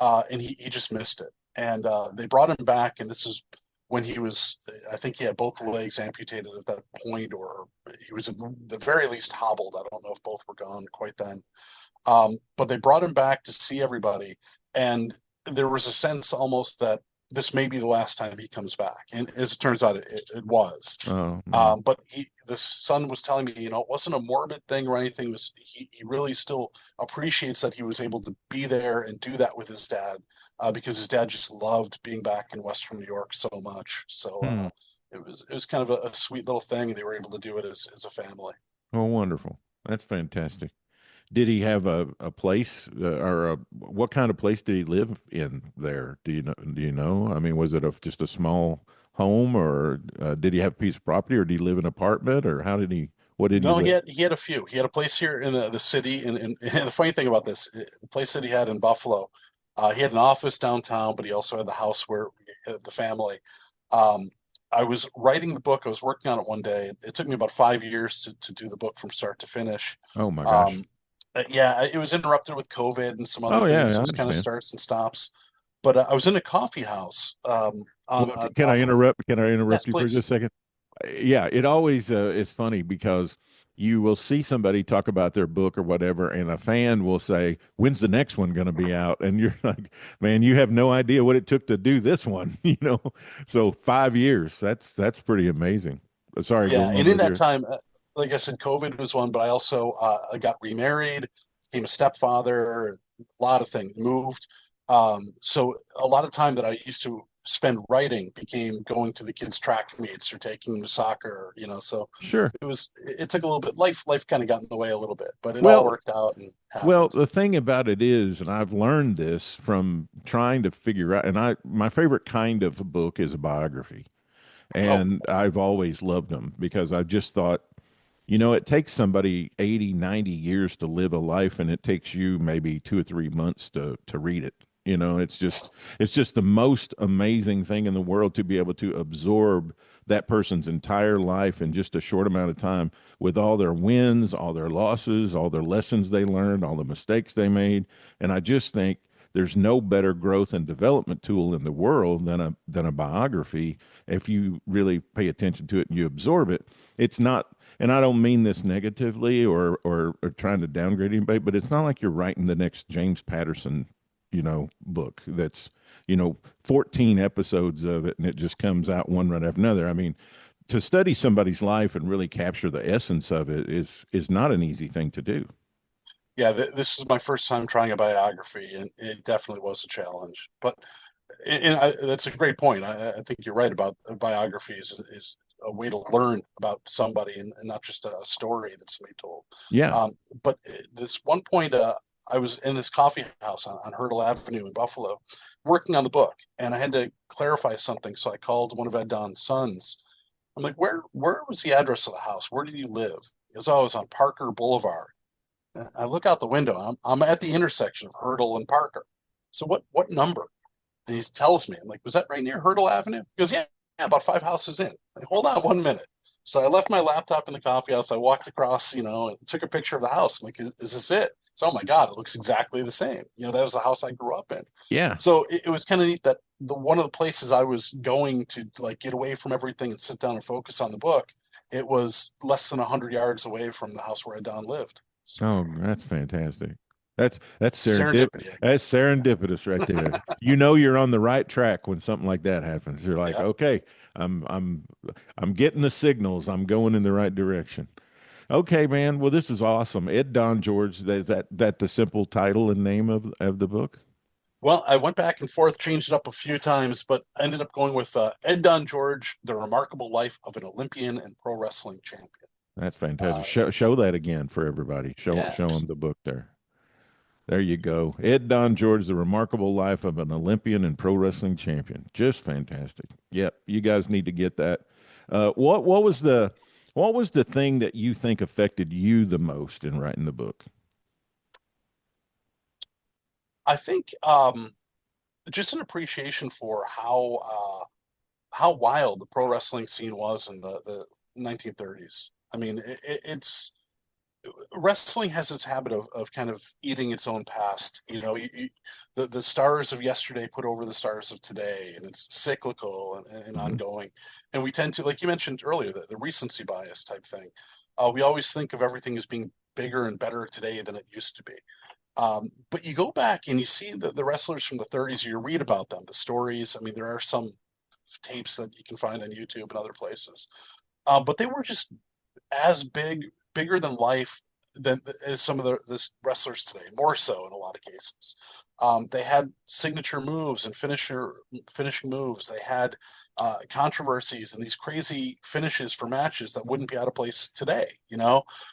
and he just missed it. And they brought him back, and this is when he was, I think he had both legs amputated at that point, or he was at the very least hobbled. I don't know if both were gone quite then. But they brought him back to see everybody, and there was a sense almost that this may be the last time he comes back. And as it turns out, it was. Oh, man. But the son was telling me, it wasn't a morbid thing or anything. It was he really still appreciates that he was able to be there and do that with his dad, because his dad just loved being back in Western New York so much. So Hmm. it was kind of a sweet little thing, and they were able to do it as a family. Oh, wonderful. That's fantastic. Did he have a place what kind of place did he live in there? Do you know? I mean, was it just a small home or did he have a piece of property or did he live in an apartment or what did he No, he live? had he had a few. He had a place here in the city, and the funny thing about this, the place that he had in Buffalo, he had an office downtown, but he also had the house where the family. Um, I was writing the book. I was working on it one day. It took me about 5 years to do the book from start to finish. Oh my gosh. Um, yeah, it was interrupted with COVID and some other Oh yeah, things. I So it was kind of understand. starts and stops. But I was in a coffee house Well, on can I off of. interrupt? Can I Yes, interrupt you for please. just a second? Yeah, it always is funny because you will see somebody talk about their book or whatever, and a fan will say, "When's the next one going to be out?" And you're like, "Man, you have no idea what it took to do this one." So 5 years. That's pretty amazing. Sorry, go Yeah, and on in with that your. time, like I said, COVID was one, but I also I got remarried, became a stepfather, a lot of things, moved. So a lot of time that I used to spend writing became going to the kids' track meets or taking them to soccer. So Sure. it took a little bit. Life kind of got in the way a little bit, but it all Well, worked out and Well, happened. the thing about it is, and I've learned this from trying to figure out, and my favorite kind of a book is a biography, Oh, and I've always loved them because I just thought, it takes somebody 80, 90 years to live a life, and it takes you maybe 2 or 3 months to read it. It's just the most amazing thing in the world to be able to absorb that person's entire life in just a short amount of time with all their wins, all their losses, all their lessons they learned, all the mistakes they made. And I just think there's no better growth and development tool in the world than a biography if you really pay attention to it and you absorb it. It's not, and I don't mean this negatively or trying to downgrade anybody, but it's not like you're writing the next James Patterson, book that's, 14 episodes of it and it just comes out one right after another. I mean, to study somebody's life and really capture the essence of it is not an easy thing to do. yeah, this is my first time trying a biography, and it definitely was a challenge. But that's a great point. I think you're right about biographies is a way to learn about somebody and not just a story that somebody told. Yeah. But this one point, I was in this coffee house on Hurdle Avenue in Buffalo, working on the book, and I had to clarify something. So I called one of Ed Don's sons. I'm like, where was the address of the house? Where did you live? He goes, oh, I was on Parker Boulevard. And I look out the window. I'm at the intersection of Hurdle and Parker. So what number? And he tells me, I'm like, was that right near Hurdle Avenue? He goes, yeah, about 5 houses in. Like, hold on 1 minute. So I left my laptop in the coffee house. I walked across, and took a picture of the house. I'm like, is this it? So, oh my God, it looks exactly the same. That was the house I grew up in. Yeah. So it was kind of neat that one of the places I was going to like get away from everything and sit down and focus on the book, it was less than 100 yards away from the house where Don lived. So, Oh, that's fantastic. That's serendipity. That's serendipitous right there. You're on the right track when something like that happens. You're like, Yeah. okay, I'm getting the signals. I'm going in the right direction. Okay, man. Well, this is awesome. Ed Don George. Is that the simple title and name of the book? Well, I went back and forth, changed it up a few times, but I ended up going with Ed Don George, The Remarkable Life of an Olympian and Pro Wrestling Champion. That's fantastic. Show that again for everybody. Show them the book there. There you go. Ed Don George, The Remarkable Life of an Olympian and Pro Wrestling Champion. Just fantastic. Yep, you guys need to get that. What was the thing that you think affected you the most in writing the book? I think just an appreciation for how wild the pro wrestling scene was in the 1930s. I mean, it's wrestling has this habit of kind of eating its own past. The stars of yesterday put over the stars of today, and it's cyclical and ongoing. And we tend to, like you mentioned earlier, the recency bias type thing. We always think of everything as being bigger and better today than it used to be. But you go back and you see the wrestlers from the 30s, you read about them, the stories. I mean, there are some tapes that you can find on YouTube and other places. But they were just as bigger than life as some of the wrestlers today, more so in a lot of cases. They had signature moves and finishing moves. They had controversies and these crazy finishes for matches that wouldn't be out of place today,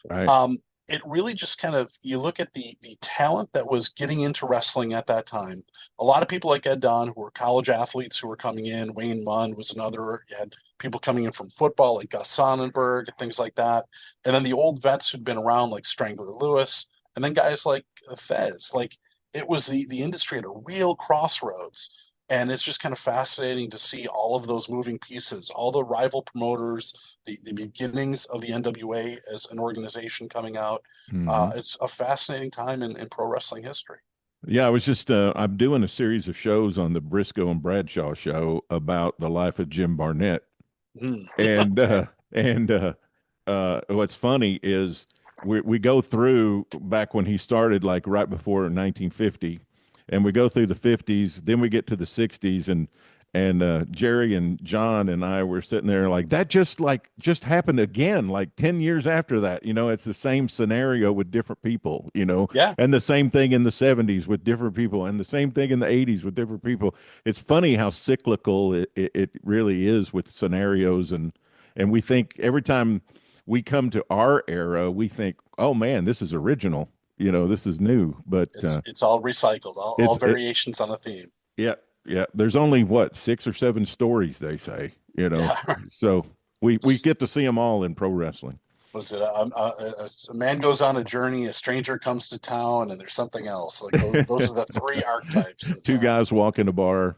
Right. It really just kind of, you look at the talent that was getting into wrestling at that time. A lot of people like Ed Don, who were college athletes who were coming in. Wayne Munn was another. You had people coming in from football like Gus Sonnenberg and things like that. And then the old vets who'd been around like Strangler Lewis. And then guys like Fez. Like, it was the industry at a real crossroads. And it's just kind of fascinating to see all of those moving pieces, all the rival promoters, the beginnings of the NWA as an organization coming out. It's a fascinating time in pro wrestling history. Yeah, I was just I'm doing a series of shows on the Briscoe and Bradshaw show about the life of Jim Barnett. And what's funny is we go through back when he started, like right before 1950, and we go through the 50s, then we get to the 60s, and Jerry and John and I were sitting there like that just happened again, like 10 years after that. It's the same scenario with different people, Yeah. and the same thing in the 70s with different people, and the same thing in the 80s with different people. It's funny how cyclical it really is with scenarios, and we think every time we come to our era, we think, oh man, this is original. This is new, but it's all recycled, all variations on a theme. Yeah, yeah. There's only 6 or 7 stories, they say. Yeah. So we get to see them all in pro wrestling. Was it a man goes on a journey, a stranger comes to town, and there's something else? Like those are the 3 archetypes. Two guys walk in a bar.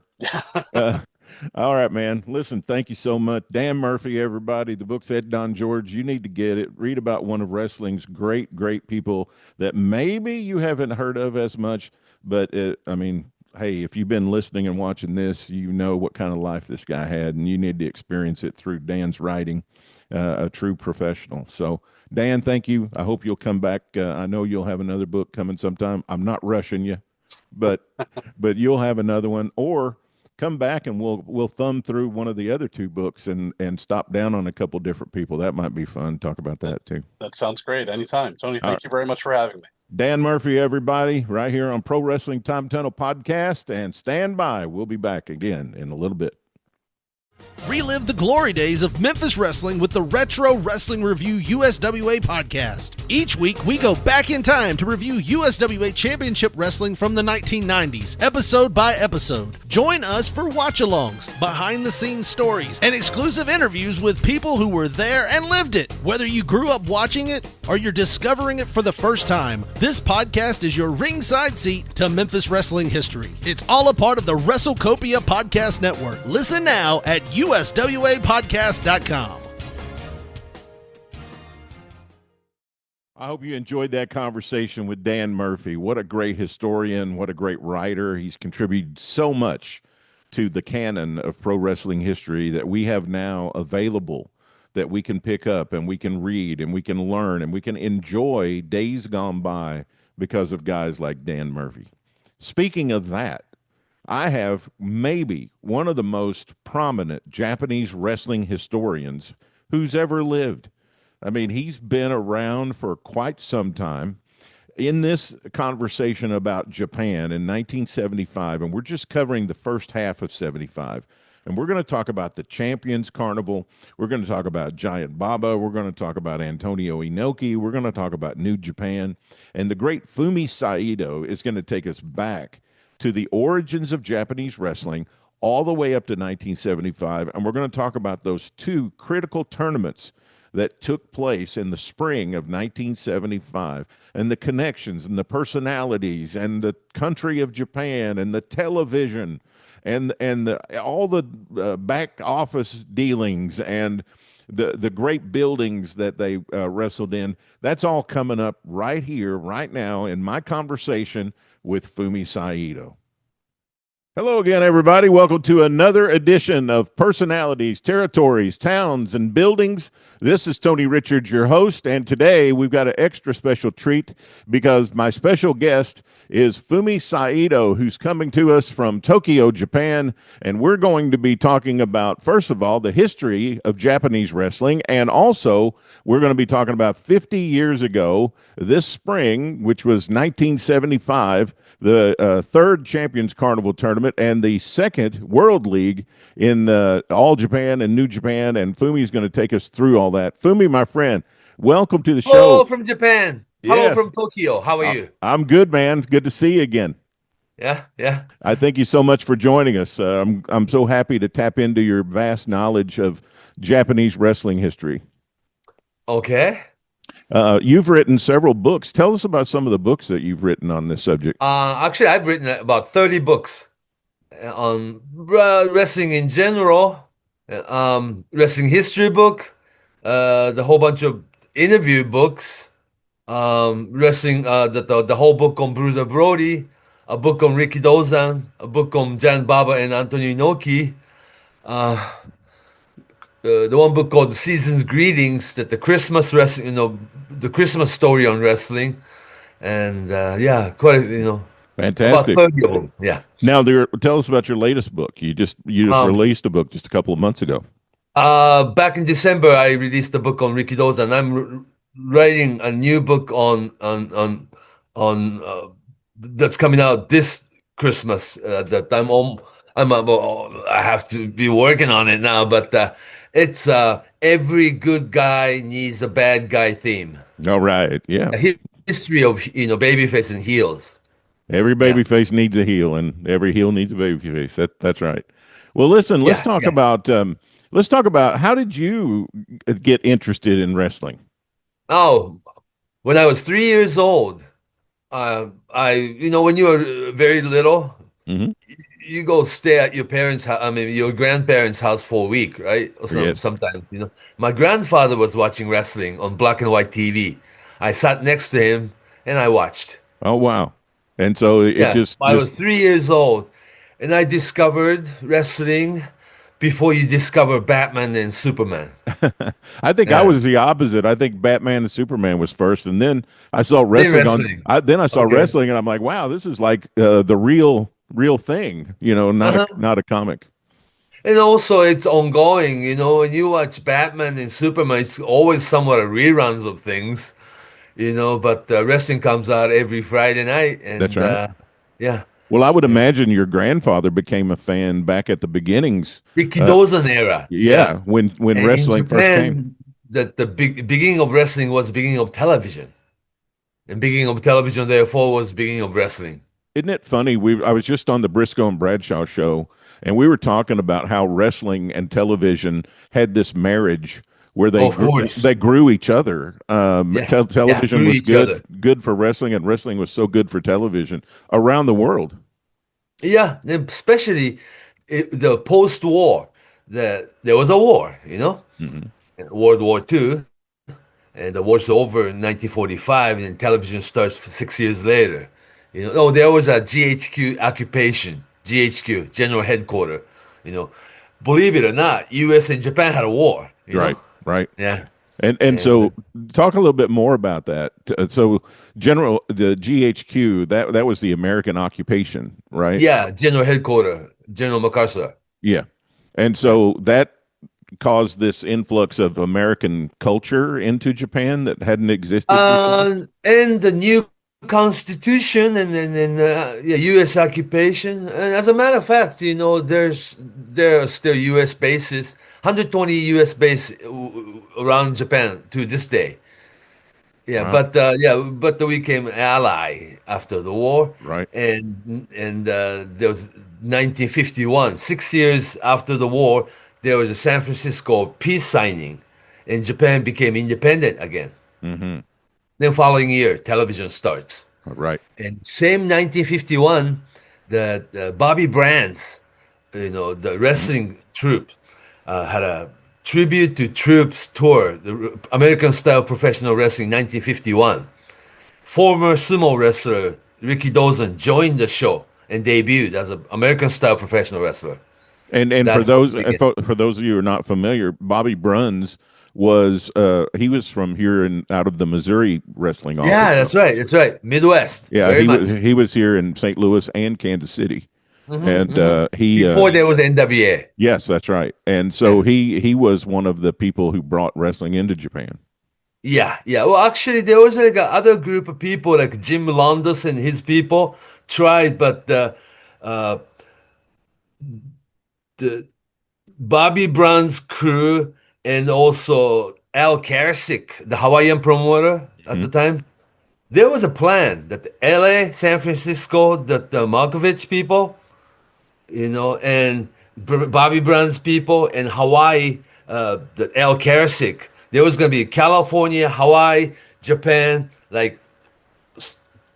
All right, man. Listen, thank you so much. Dan Murphy, everybody. The book's Ed Don George. You need to get it. Read about one of wrestling's great, great people that maybe you haven't heard of as much. But, hey, if you've been listening and watching this, you know what kind of life this guy had, and you need to experience it through Dan's writing, a true professional. So, Dan, thank you. I hope you'll come back. I know you'll have another book coming sometime. I'm not rushing you, but you'll have another one, or come back and we'll thumb through one of the other 2 books and stop down on a couple different people. That might be fun. Talk about that too. That sounds great. Anytime. Tony, thank you very much for having me. Dan Murphy, everybody, right here on Pro Wrestling Time Tunnel Podcast, and stand by. We'll be back again in a little bit. Relive the glory days of Memphis wrestling with the Retro Wrestling Review USWA podcast. Each week, we go back in time to review USWA Championship Wrestling from the 1990s, episode by episode. Join us for watch-alongs, behind-the-scenes stories, and exclusive interviews with people who were there and lived it. Whether you grew up watching it or you're discovering it for the first time, this podcast is your ringside seat to Memphis wrestling history. It's all a part of the WrestleCopia Podcast Network. Listen now at uswapodcast.com. I hope you enjoyed that conversation with Dan Murphy. What a great historian, what a great writer. He's contributed so much to the canon of pro wrestling history that we have now available, that we can pick up and we can read and we can learn and we can enjoy days gone by because of guys like Dan Murphy. Speaking of that, I have maybe one of the most prominent Japanese wrestling historians who's ever lived. I mean, he's been around for quite some time. In this conversation about Japan in 1975, and we're just covering the first half of 75, and we're going to talk about the Champions Carnival. We're going to talk about Giant Baba. We're going to talk about Antonio Inoki. We're going to talk about New Japan. And the great Fumi Saito is going to take us back to the origins of Japanese wrestling all the way up to 1975. And we're going to talk about those two critical tournaments that took place in the spring of 1975, and the connections and the personalities and the country of Japan and the television and all the back office dealings and the great buildings that they wrestled in. That's all coming up right here, right now, in my conversation with Fumi Saito. Hello again, everybody. Welcome to another edition of Personalities, Territories, Towns, and Buildings. This is Tony Richards, your host, and today we've got an extra special treat because my special guest is Fumi Saito, who's coming to us from Tokyo, Japan, and we're going to be talking about, first of all, the history of Japanese wrestling, and also we're going to be talking about 50 years ago, this spring, which was 1975, the third Champions Carnival tournament and the second World League in All Japan and New Japan, and Fumi's going to take us through all that. Fumi, my friend, welcome to the show. Hello from Japan. Yes. Hello from Tokyo. How are you? I'm good, man. It's good to see you again. Yeah. I thank you so much for joining us. I'm so happy to tap into your vast knowledge of Japanese wrestling history. Okay. You've written several books. Tell us about some of the books that you've written on this subject. Actually, I've written about 30 books on wrestling in general, wrestling history book, the whole bunch of interview books, wrestling, the whole book on Bruiser Brody, a book on Ricky Dozan, a book on Jan Baba and Antonio Inoki, the one book called Season's Greetings, that the Christmas wrestling, the Christmas story on wrestling, and quite Fantastic. about 30 of them. Yeah. Now, tell us about your latest book. You just released a book just a couple of months ago. Back in December, I released a book on Ricky Dozan, and I'm writing a new book on that's coming out this Christmas. That I have to be working on it now, but it's every good guy needs a bad guy theme. All right, yeah. A history of babyface and heels. Every babyface needs a heel, and every heel needs a babyface. That's right. Well, listen, let's talk about how did you get interested in wrestling? Oh, when I was 3 years old, when you were very little, mm-hmm. you go stay at your parents' house. I mean, your grandparents' house for a week, right? Or yes. Sometimes, My grandfather was watching wrestling on black and white TV. I sat next to him and I watched. Oh, wow. And so I was 3 years old, and I discovered wrestling before you discover Batman and Superman. I think I was the opposite. I think Batman and Superman was first, and then I saw wrestling. Then I saw wrestling, and I'm like, wow, this is like the real thing, not a comic. And also, it's ongoing. When you watch Batman and Superman, it's always somewhat a reruns of things. But wrestling comes out every Friday night. And, that's right. Yeah. Well, I would imagine your grandfather became a fan back at the beginnings. Rikidozan era. Yeah, when And in wrestling first came. Japan, the beginning of wrestling was the beginning of television. And beginning of television, therefore, was beginning of wrestling. Isn't it funny? I was just on the Briscoe and Bradshaw show, and we were talking about how wrestling and television had this marriage where Of course. they grew each other. Television grew was each other. good for wrestling, and wrestling was so good for television around the world. Yeah, especially the post-war. There was a war, World War II, and the war's over in 1945, and then television starts 6 years later. There was a GHQ occupation, GHQ, General Headquarters. Believe it or not, U.S. and Japan had a war. Right. Yeah. And so talk a little bit more about that. So the GHQ, that was the American occupation, right? Yeah, General Headquarters, General MacArthur. Yeah. And so that caused this influx of American culture into Japan that hadn't existed before? And the new constitution and U.S. occupation. And as a matter of fact, there are still U.S. bases, 120 U.S. bases around Japan to this day. Yeah, Wow. but we became ally after the war, Right. and there was 1951, 6 years after the war, there was a San Francisco peace signing, and Japan became independent again. Mm-hmm. Then following year, television starts. Right. And same 1951, the Bobby Brands, the wrestling troupe, had a tribute to troops tour, the American style professional wrestling 1951. Former sumo wrestler Ricky Dozan joined the show and debuted as an American style professional wrestler. And That's for those of you who are not familiar, Bobby Bruns was he was from here and out of the Missouri wrestling office. Yeah, that's right. Midwest. Yeah, very much. he was here in St. Louis and Kansas City. And he Before there was NWA. yes, that's right. And so he was one of the people who brought wrestling into Japan. Yeah. Well, actually, there was like other group of people, like Jim Londos and his people tried, but the Bobby Brown's crew and also Al Karasik, the Hawaiian promoter at the time, there was a plan that LA, San Francisco, that the Malkovich people, and Bobby Brown's people, and Hawaii, the Al Karasik, there was going to be California, Hawaii, Japan, like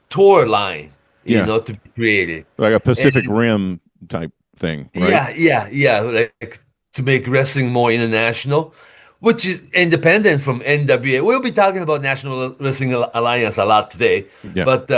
tour line, to be created. Like a Pacific Rim type thing, right? Yeah, like to make wrestling more international, which is independent from NWA. We'll be talking about National Wrestling Alliance a lot today, Yeah. but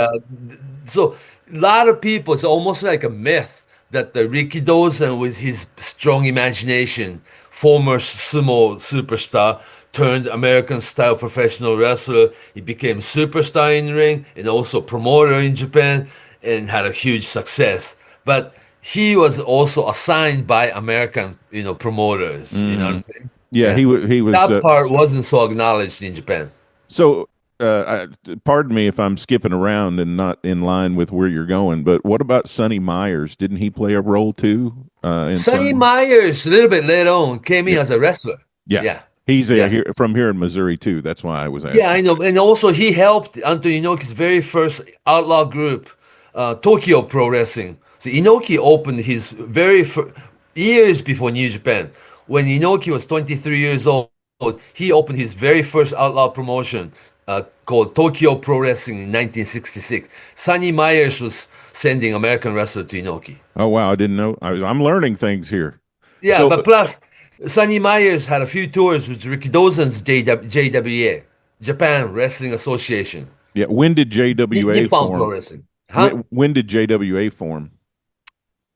so a lot of people, it's almost like a myth that the Ricky Dozan, with his strong imagination, former sumo superstar, turned American style professional wrestler. He became superstar in the ring and also promoter in Japan and had a huge success. But he was also assigned by American, promoters. You know what I'm saying? Yeah, he was. That part wasn't so acknowledged in Japan. So, pardon me if I'm skipping around and not in line with where you're going, but what about Sonny Myers? Didn't he play a role too? Sonny Myers, a little bit later on, came in as a wrestler. Yeah. He's from here in Missouri too. That's why I was asking. Yeah, I know. And also he helped Anthony Inoki's very first outlaw group, Tokyo Pro Wrestling. So Inoki opened his very years before New Japan. When Inoki was 23 years old, he opened his very first outlaw promotion called Tokyo Pro Wrestling in 1966. Sonny Myers was sending American wrestler to Inoki. Oh wow, I didn't know. I'm learning things here. Yeah, but plus Sonny Myers had a few tours with Ricky Dozan's JWA, Japan Wrestling Association. Yeah, when did JWA Nippon form? Pro Wrestling. Huh? When did JWA form?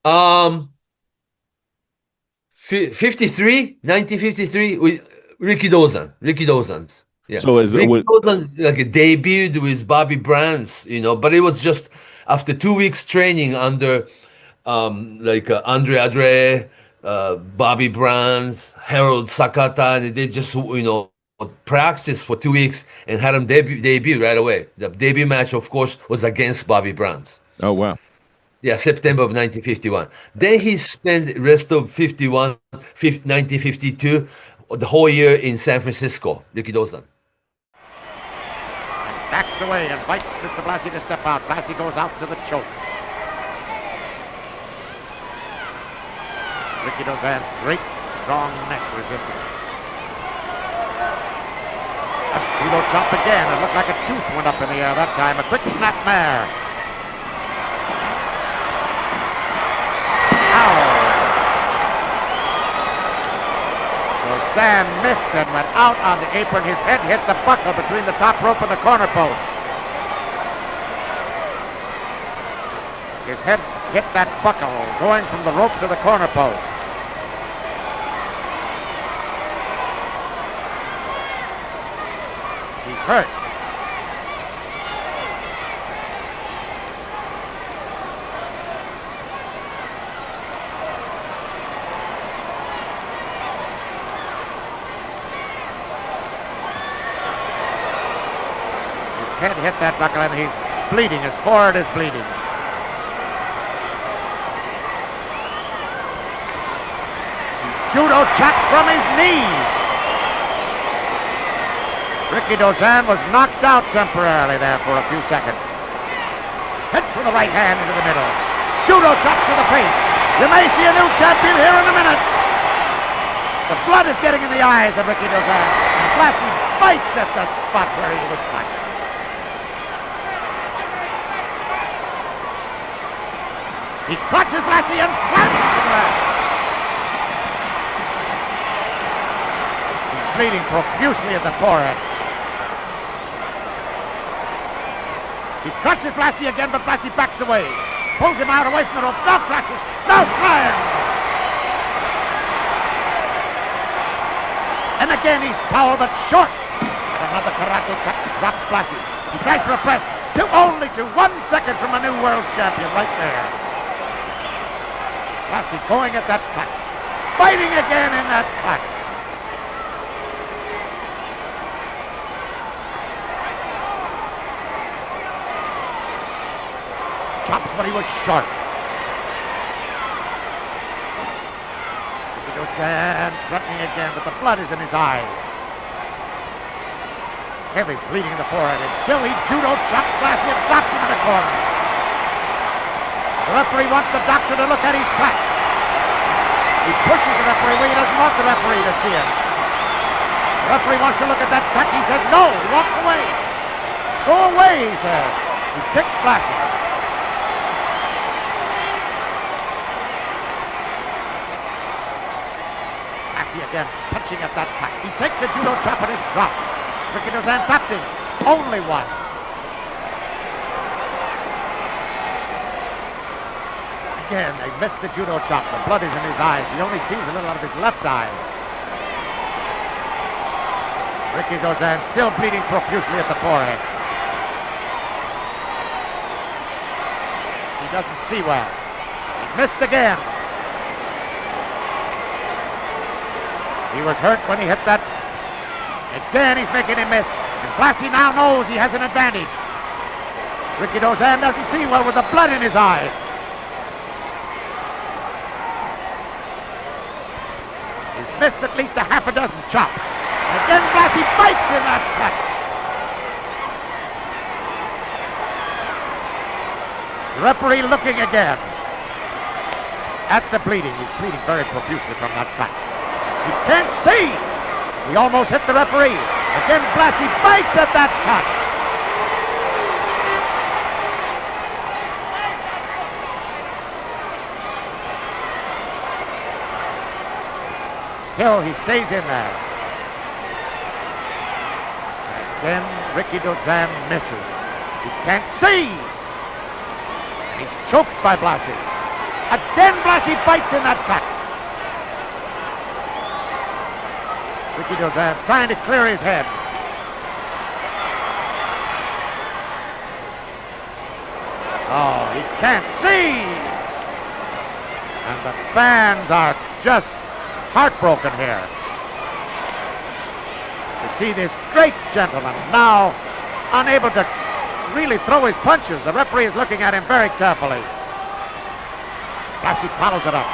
1953 with Ricky Dozan's. Yeah. So Ricky Dozan debuted with Bobby Brands, but it was just after 2 weeks training under Andre Adre, Bobby Brands, Harold Sakata, and they just practiced for 2 weeks and had him debut right away. The debut match, of course, was against Bobby Brands. Oh wow. Yeah, September of 1951. Then he spent rest of 1952, the whole year in San Francisco, Rikido-san. And backs away and bites Mr. Blassie to step out. Blassie goes out to the choke. Rikido-san's great, strong neck resisting. A judo chop again. It looked like a tooth went up in the air that time. A quick snap mare. Ow! Roseanne missed and went out on the apron. His head hit the buckle between the top rope and the corner post. His head hit that buckle going from the rope to the corner post. He's hurt. His head hit that buckle and he's bleeding. His forehead is bleeding. Judo chop from his knees. Rikido-san was knocked out temporarily there for a few seconds. Hits with the right hand into the middle. Judo chop to the face. You may see a new champion here in a minute. The blood is getting in the eyes of Rikido-san. And Blassie bites at the spot where he was touched. He clutches Blassie and slams him to the ground. He's bleeding profusely at the forehead. He clutches Blassie again, but Blassie backs away. Pulls him out away from the rope. No clutches. No slam. And again he's foul but short. And another karate cut drops Blassie. He tries for a press. Only to 1 second from a new world champion right there. Blassie going at that cut. Fighting again in that cut. But he was short. Rikido-san threatening again, but the blood is in his eyes. Heavy bleeding in the forehead, and still he judo chops Blassie and drops him in the corner. The referee wants the doctor to look at his cut. He pushes the referee away. He doesn't want the referee to see it. The referee wants to look at that cut. He says no. He walks away. Go away, he says. He kicks Blassie. Again, punching at that cut. He takes a judo chop and is dropped. Rikido-san tapped him. Only one. Again, they missed the judo chop. The blood is in his eyes. He only sees a little out of his left eye. Rikido-san still bleeding profusely at the forehead. He doesn't see well. He missed again. He was hurt when he hit that. Again, he's making him miss. And Blassie now knows he has an advantage. Rikido-san doesn't see well with the blood in his eyes. He's missed at least a half a dozen chops. And again, Blassie bites in that cut. The referee looking again at the bleeding. He's bleeding very profusely from that cut. He can't see. He almost hit the referee. Again, Blassie bites at that cut. Still, he stays in there. Again, Rikido-san misses. He can't see. He's choked by Blassie. Again, Blassie bites in that cut. Rikido-san trying to clear his head. Oh, he can't see. And the fans are just heartbroken here to see this great gentleman now unable to really throw his punches. The referee is looking at him very carefully. Blassie follows it up.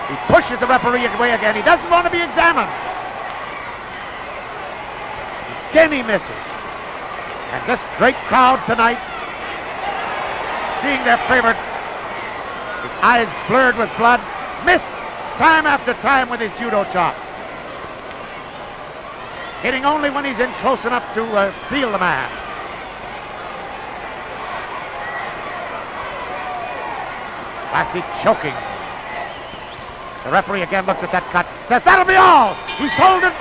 He pushes the referee away again. He doesn't want to be examined. Again he misses. And this great crowd tonight, seeing their favorite, his eyes blurred with blood, miss time after time with his judo chop. Hitting only when he's in close enough to feel the man. Blassie choking. The referee again looks at that cut, says that'll be all. He's told it.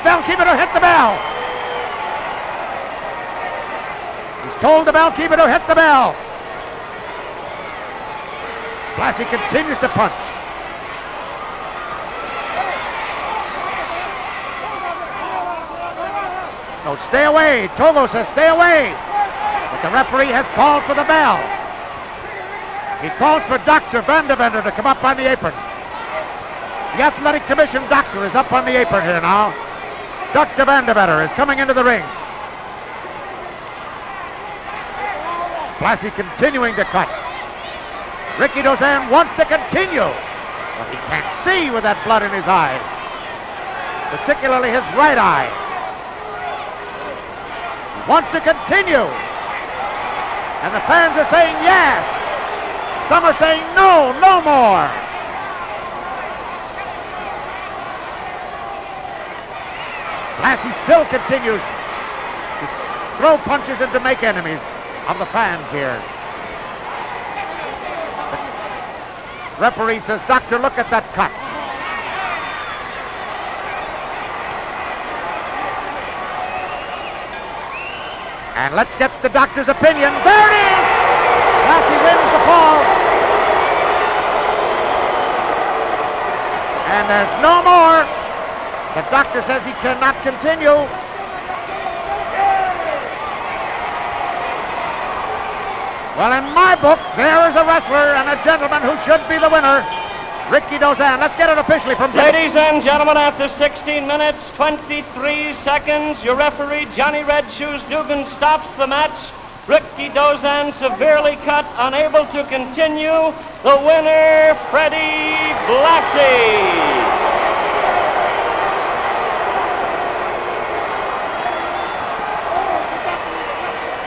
Bellkeeper to hit the bell. He's told the bellkeeper to hit the bell. Blassie continues to punch. No, stay away. Togo says stay away. But the referee has called for the bell. He calls for Dr. Vandevender to come up on the apron. The Athletic Commission doctor is up on the apron here now. Dr. Vandevender is coming into the ring. Blassie continuing to cut. Ricky Dozan wants to continue, but he can't see with that blood in his eyes, particularly his right eye. He wants to continue, and the fans are saying yes. Some are saying no, no more. Blassie still continues to throw punches and to make enemies of the fans here. The referee says, Doctor, look at that cut. And let's get the doctor's opinion. There it is! Blassie wins the fall. And there's no more. The doctor says he cannot continue. Well, in my book, there is a wrestler and a gentleman who should be the winner, Ricky Dozan. Let's get it officially from Jimmy. Ladies and gentlemen, after 16 minutes, 23 seconds, your referee, Johnny Red Shoes Dugan, stops the match. Ricky Dozan severely cut, unable to continue. The winner, Freddie Blassie.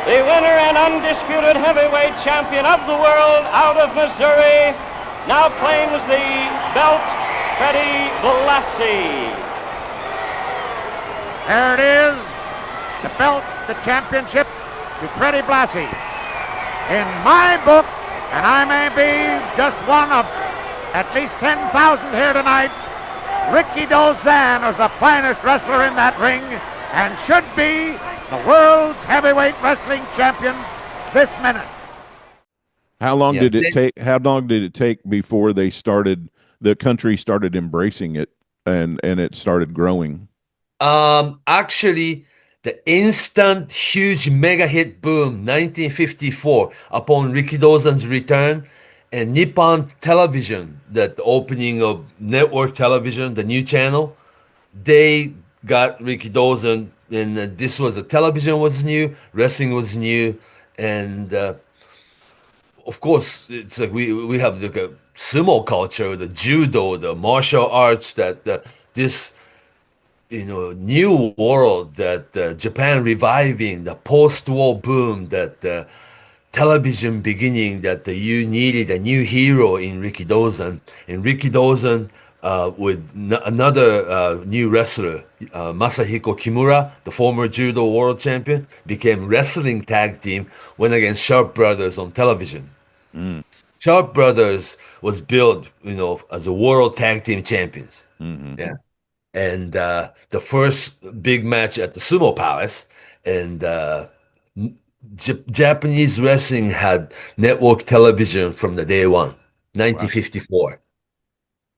The winner and undisputed heavyweight champion of the world out of Missouri now claims the belt, Freddie Blassie. There it is, the belt, the championship to Freddie Blassie. In my book, and I may be just one of at least 10,000 here tonight, Ricky Dozan is the finest wrestler in that ring and should be the world's heavyweight wrestling champion this minute. How long did it take? How long did it take before they started? The country started embracing it, and it started growing. Actually, the instant huge mega hit boom, 1954, upon Ricky Dozan's return, and Nippon Television, that the opening of network television, the new channel, they got Ricky Dozan. And this was, the television was new, wrestling was new, and of course it's like we have like a sumo culture, the judo, the martial arts, that this new world that Japan reviving, the post-war boom, that television beginning, that you needed a new hero in Ricky Dozan, and Ricky Dozan. With another new wrestler, Masahiko Kimura, the former judo world champion, became wrestling tag team, went against Sharp Brothers on television. Sharp Brothers was built, as a world tag team champions. Yeah, and the first big match at the Sumo Palace, and Japanese wrestling had network television from the day one, 1954. Wow.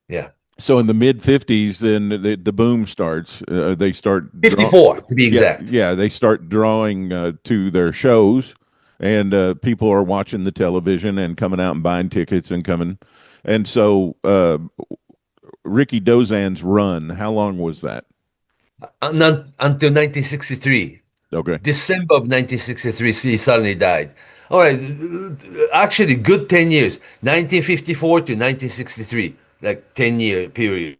Yeah. So in the mid 50s, then the boom starts. They start 54 to be exact. Yeah, they start drawing to their shows, and people are watching the television and coming out and buying tickets and coming. And so Ricky Dozan's run, how long was that? Until 1963. Okay. December of 1963, he suddenly died. All right, actually, good 10 years, 1954 to 1963, like 10-year period.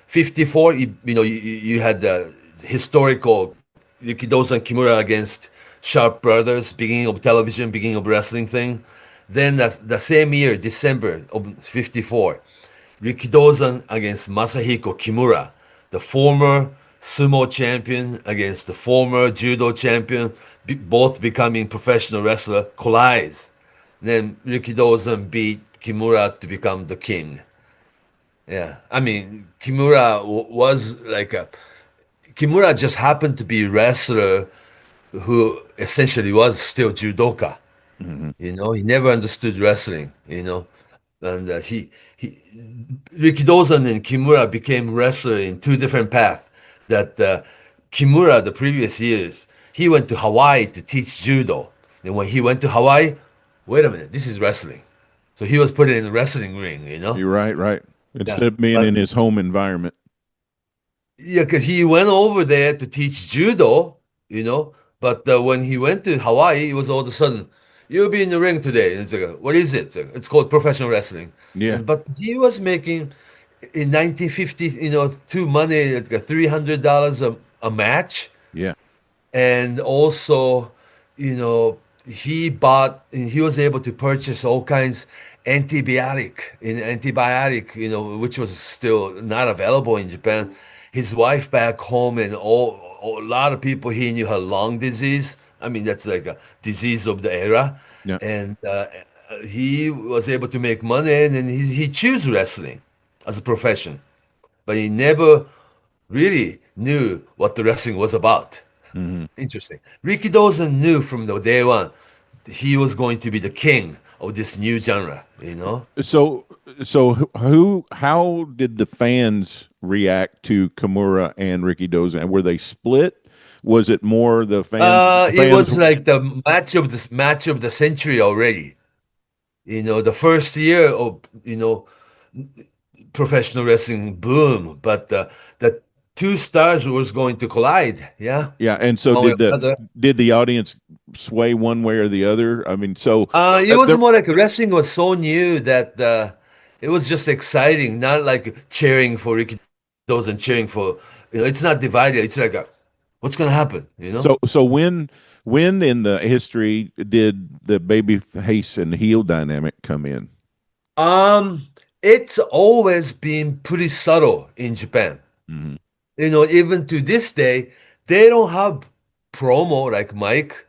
54, you had the historical Yukidosa and Kimura against Sharp Brothers, beginning of television, beginning of wrestling thing. Then the same year, December of 54, Rikidozan against Masahiko Kimura, the former sumo champion against the former judo champion, both becoming professional wrestler, collides. Then Rikidozan beat Kimura to become the king. Yeah, I mean Kimura was like a Kimura just happened to be a wrestler who essentially was still judoka. Hmm. He never understood wrestling. And he Rikidozan and Kimura became wrestler in two different paths. That Kimura, the previous years, he went to Hawaii to teach judo. And when he went to Hawaii, wait a minute, this is wrestling. So he was put in a wrestling ring. You're right, right. Yeah. Instead of being in his home environment. Yeah, because he went over there to teach judo. But when he went to Hawaii, it was all of a sudden, you'll be in the ring today. And it's like, what is it? It's called professional wrestling. Yeah. But he was making in 1950, two money, like $300 a match. Yeah. And also, he was able to purchase all kinds antibiotic, which was still not available in Japan. His wife back home and a lot of people he knew had lung disease. I mean, that's like a disease of the era. Yeah. And he was able to make money, and then he chose wrestling as a profession. But he never really knew what the wrestling was about. Hmm. Interesting. Ricky Dawson knew from the day one he was going to be the king of this new genre. How did the fans react to Kimura and Ricky Dozan? Were they split? Was it more the fans? It was like the match of the century already. The first year of professional wrestling boom, but the two stars was going to collide. Yeah. Yeah, and so One way or another. did the audience sway one way or the other? I mean, so It was more like wrestling was so new that it was just exciting, not like cheering for Ricky Dawes and cheering for, it's not divided. It's like, what's going to happen? so when in the history did the baby face and heel dynamic come in? It's always been pretty subtle in Japan. Hmm. Even to this day, they don't have promo like Mike.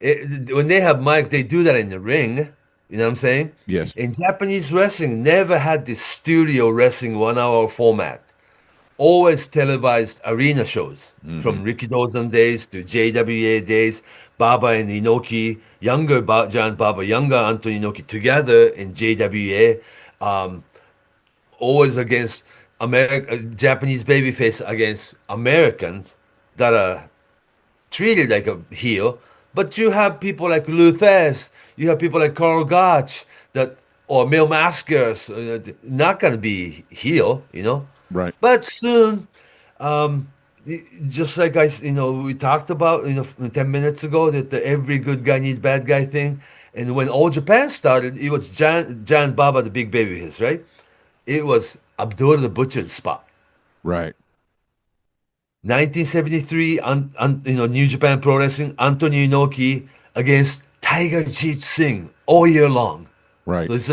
When they have Mike, they do that in the ring. You know what I'm saying? Yes. In Japanese wrestling, never had this studio wrestling 1 hour format. Always televised arena shows from Ricky Dawson days to JWA days, Baba and Inoki, younger Giant Baba, younger Anthony Inoki together in JWA. Always against Japanese babyface against Americans that are treated like a heel. But you have people like Luthez, you have people like Carl Gotch or Mil Maskers, not gonna be heel. Right. But soon, just like we talked about, 10 minutes ago, that the every good guy needs bad guy thing. And when All Japan started, it was Giant Baba, the big babyface, right? It was Abdullah the Butcher's spot. Right. 1973, New Japan Pro Wrestling, Anthony Inoki against Tiger Jeet Singh all year long. Right. So it's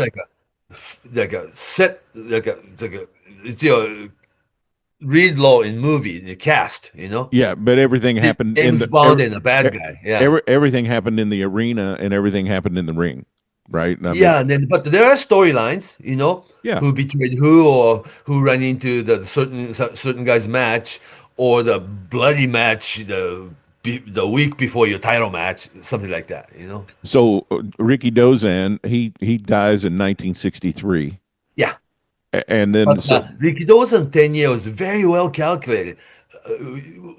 it's your Reed Law in movie, the cast. Yeah, but everything happened in James Bond and a bad guy. Yeah. Everything happened in the arena and everything happened in the ring. Right. But there are storylines, Yeah. who betrayed who or who ran into the certain guy's match or the bloody match the week before your title match, something like that. So Ricky Dozan, he dies in 1963. Yeah. And then But Ricky Dawson 10 years was very well calculated.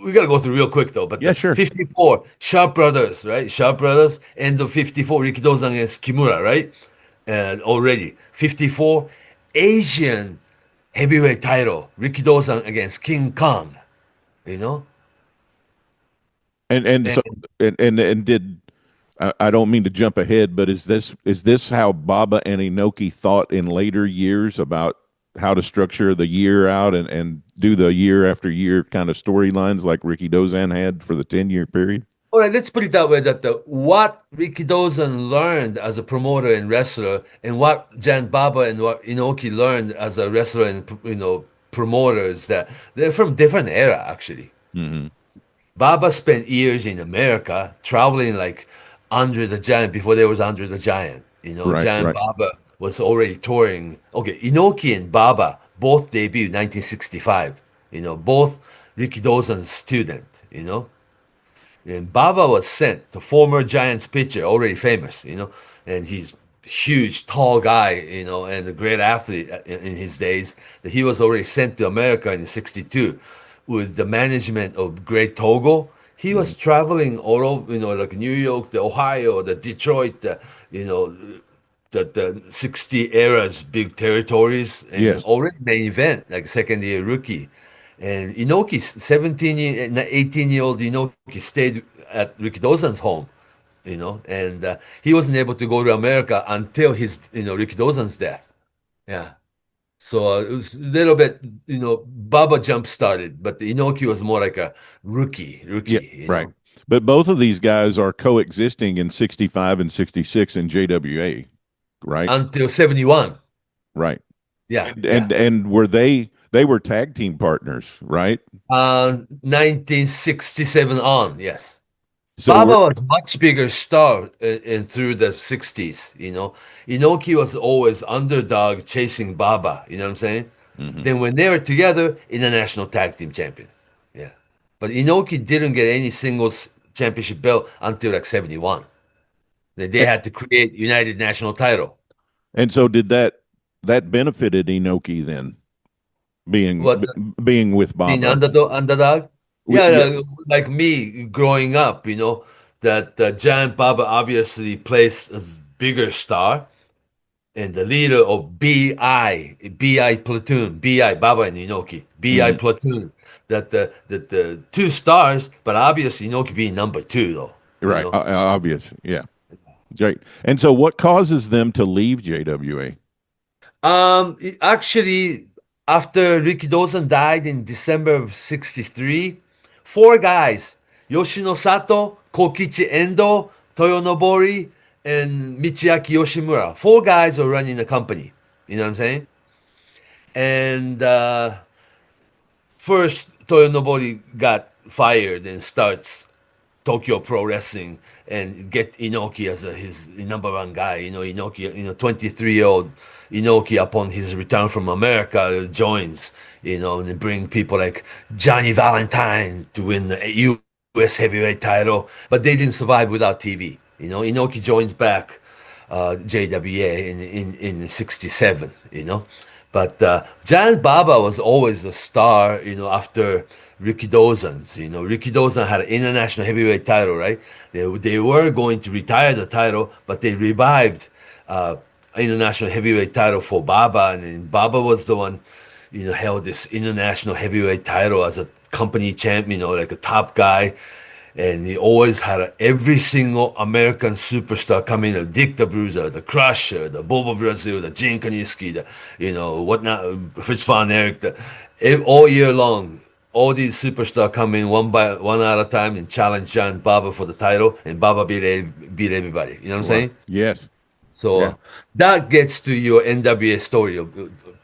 We got to go through real quick though. But Yeah, sure. 54, Sharp Brothers, right? Sharp Brothers, end of 54, Ricky Dawson against Kimura, right? And already 54, Asian heavyweight title, Ricky Dawson against King Kong. And so and did I don't mean to jump ahead, but is this how Baba and Inoki thought in later years about how to structure the year out and do the year after year kind of storylines like Ricky Dozan had for the 10-year period? All right, let's put it that way, that what Ricky Dozan learned as a promoter and wrestler, and what Jan Baba and what Inoki learned as a wrestler and promoters, that they're from different era actually. Mm-hmm. Baba spent years in America traveling like Andre the Giant before there was Andre the Giant. Right, Giant right. Baba was already touring. Okay, Inoki and Baba both debuted 1965. Both Ricky Dozan's student. And Baba was sent to former Giants pitcher, already famous. And he's huge, tall guy. And a great athlete in his days. That he was already sent to America in '62 with the management of Great Togo. He was traveling all over, like New York, the Ohio, the Detroit, the 60 eras, big territories, and Yes. already main event, like second year rookie. And Inoki, 18-year-old Inoki stayed at Ricky Dozan's home, and he wasn't able to go to America until Ricky Dozan's death. Yeah. So it was a little bit, Baba jump started, but Inoki was more like a rookie. Yeah, right. But both of these guys are coexisting in 65 and 66 in JWA, right? Until 71. Right. Yeah. And were they were tag team partners, right? 1967 on, yes. So Baba was much bigger star in through the 60s, Inoki was always underdog chasing Baba, you know what I'm saying? Then when they were together, international tag team champion. Yeah. But Inoki didn't get any singles championship belt until like 71. They had to create United National title. And so did that benefited Inoki then, being with Baba? Being underdog? Yeah, like me growing up, that Giant Baba obviously plays as bigger star, and the leader of BI platoon, BI Baba and Inoki, BI platoon, that the two stars, but obviously Inoki being number two though. Right, obvious, yeah. Great. And so what causes them to leave JWA? Actually, after Ricky Dozan died in December of '63, four guys, Yoshino Sato, Kokichi Endo, Toyonobori, and Michiaki Yoshimura. Four guys are running the company. You know what I'm saying? And first, Toyonobori got fired and starts Tokyo Pro Wrestling and get Inoki as his number one guy. Inoki, 23-year-old Inoki, upon his return from America, joins, and they bring people like Johnny Valentine to win the U.S. heavyweight title, but they didn't survive without TV. Inoki joins back JWA in '67. But Giant Baba was always a star. After Ricky Dozan's. Ricky Dozan had an international heavyweight title, right? They were going to retire the title, but they revived international heavyweight title for Baba, and then Baba was the one, held this international heavyweight title as a company champion, like a top guy. And he always had every single American superstar come in, the Dick the Bruiser, the Crusher, the Bobo Brazil, the Gene Kaniski, whatnot, Fritz von Erich, all year long. All these superstars come in one at a time and challenge Giant Baba for the title, and Baba beat everybody. You know what I'm saying? Yes. So that gets to your NWA story.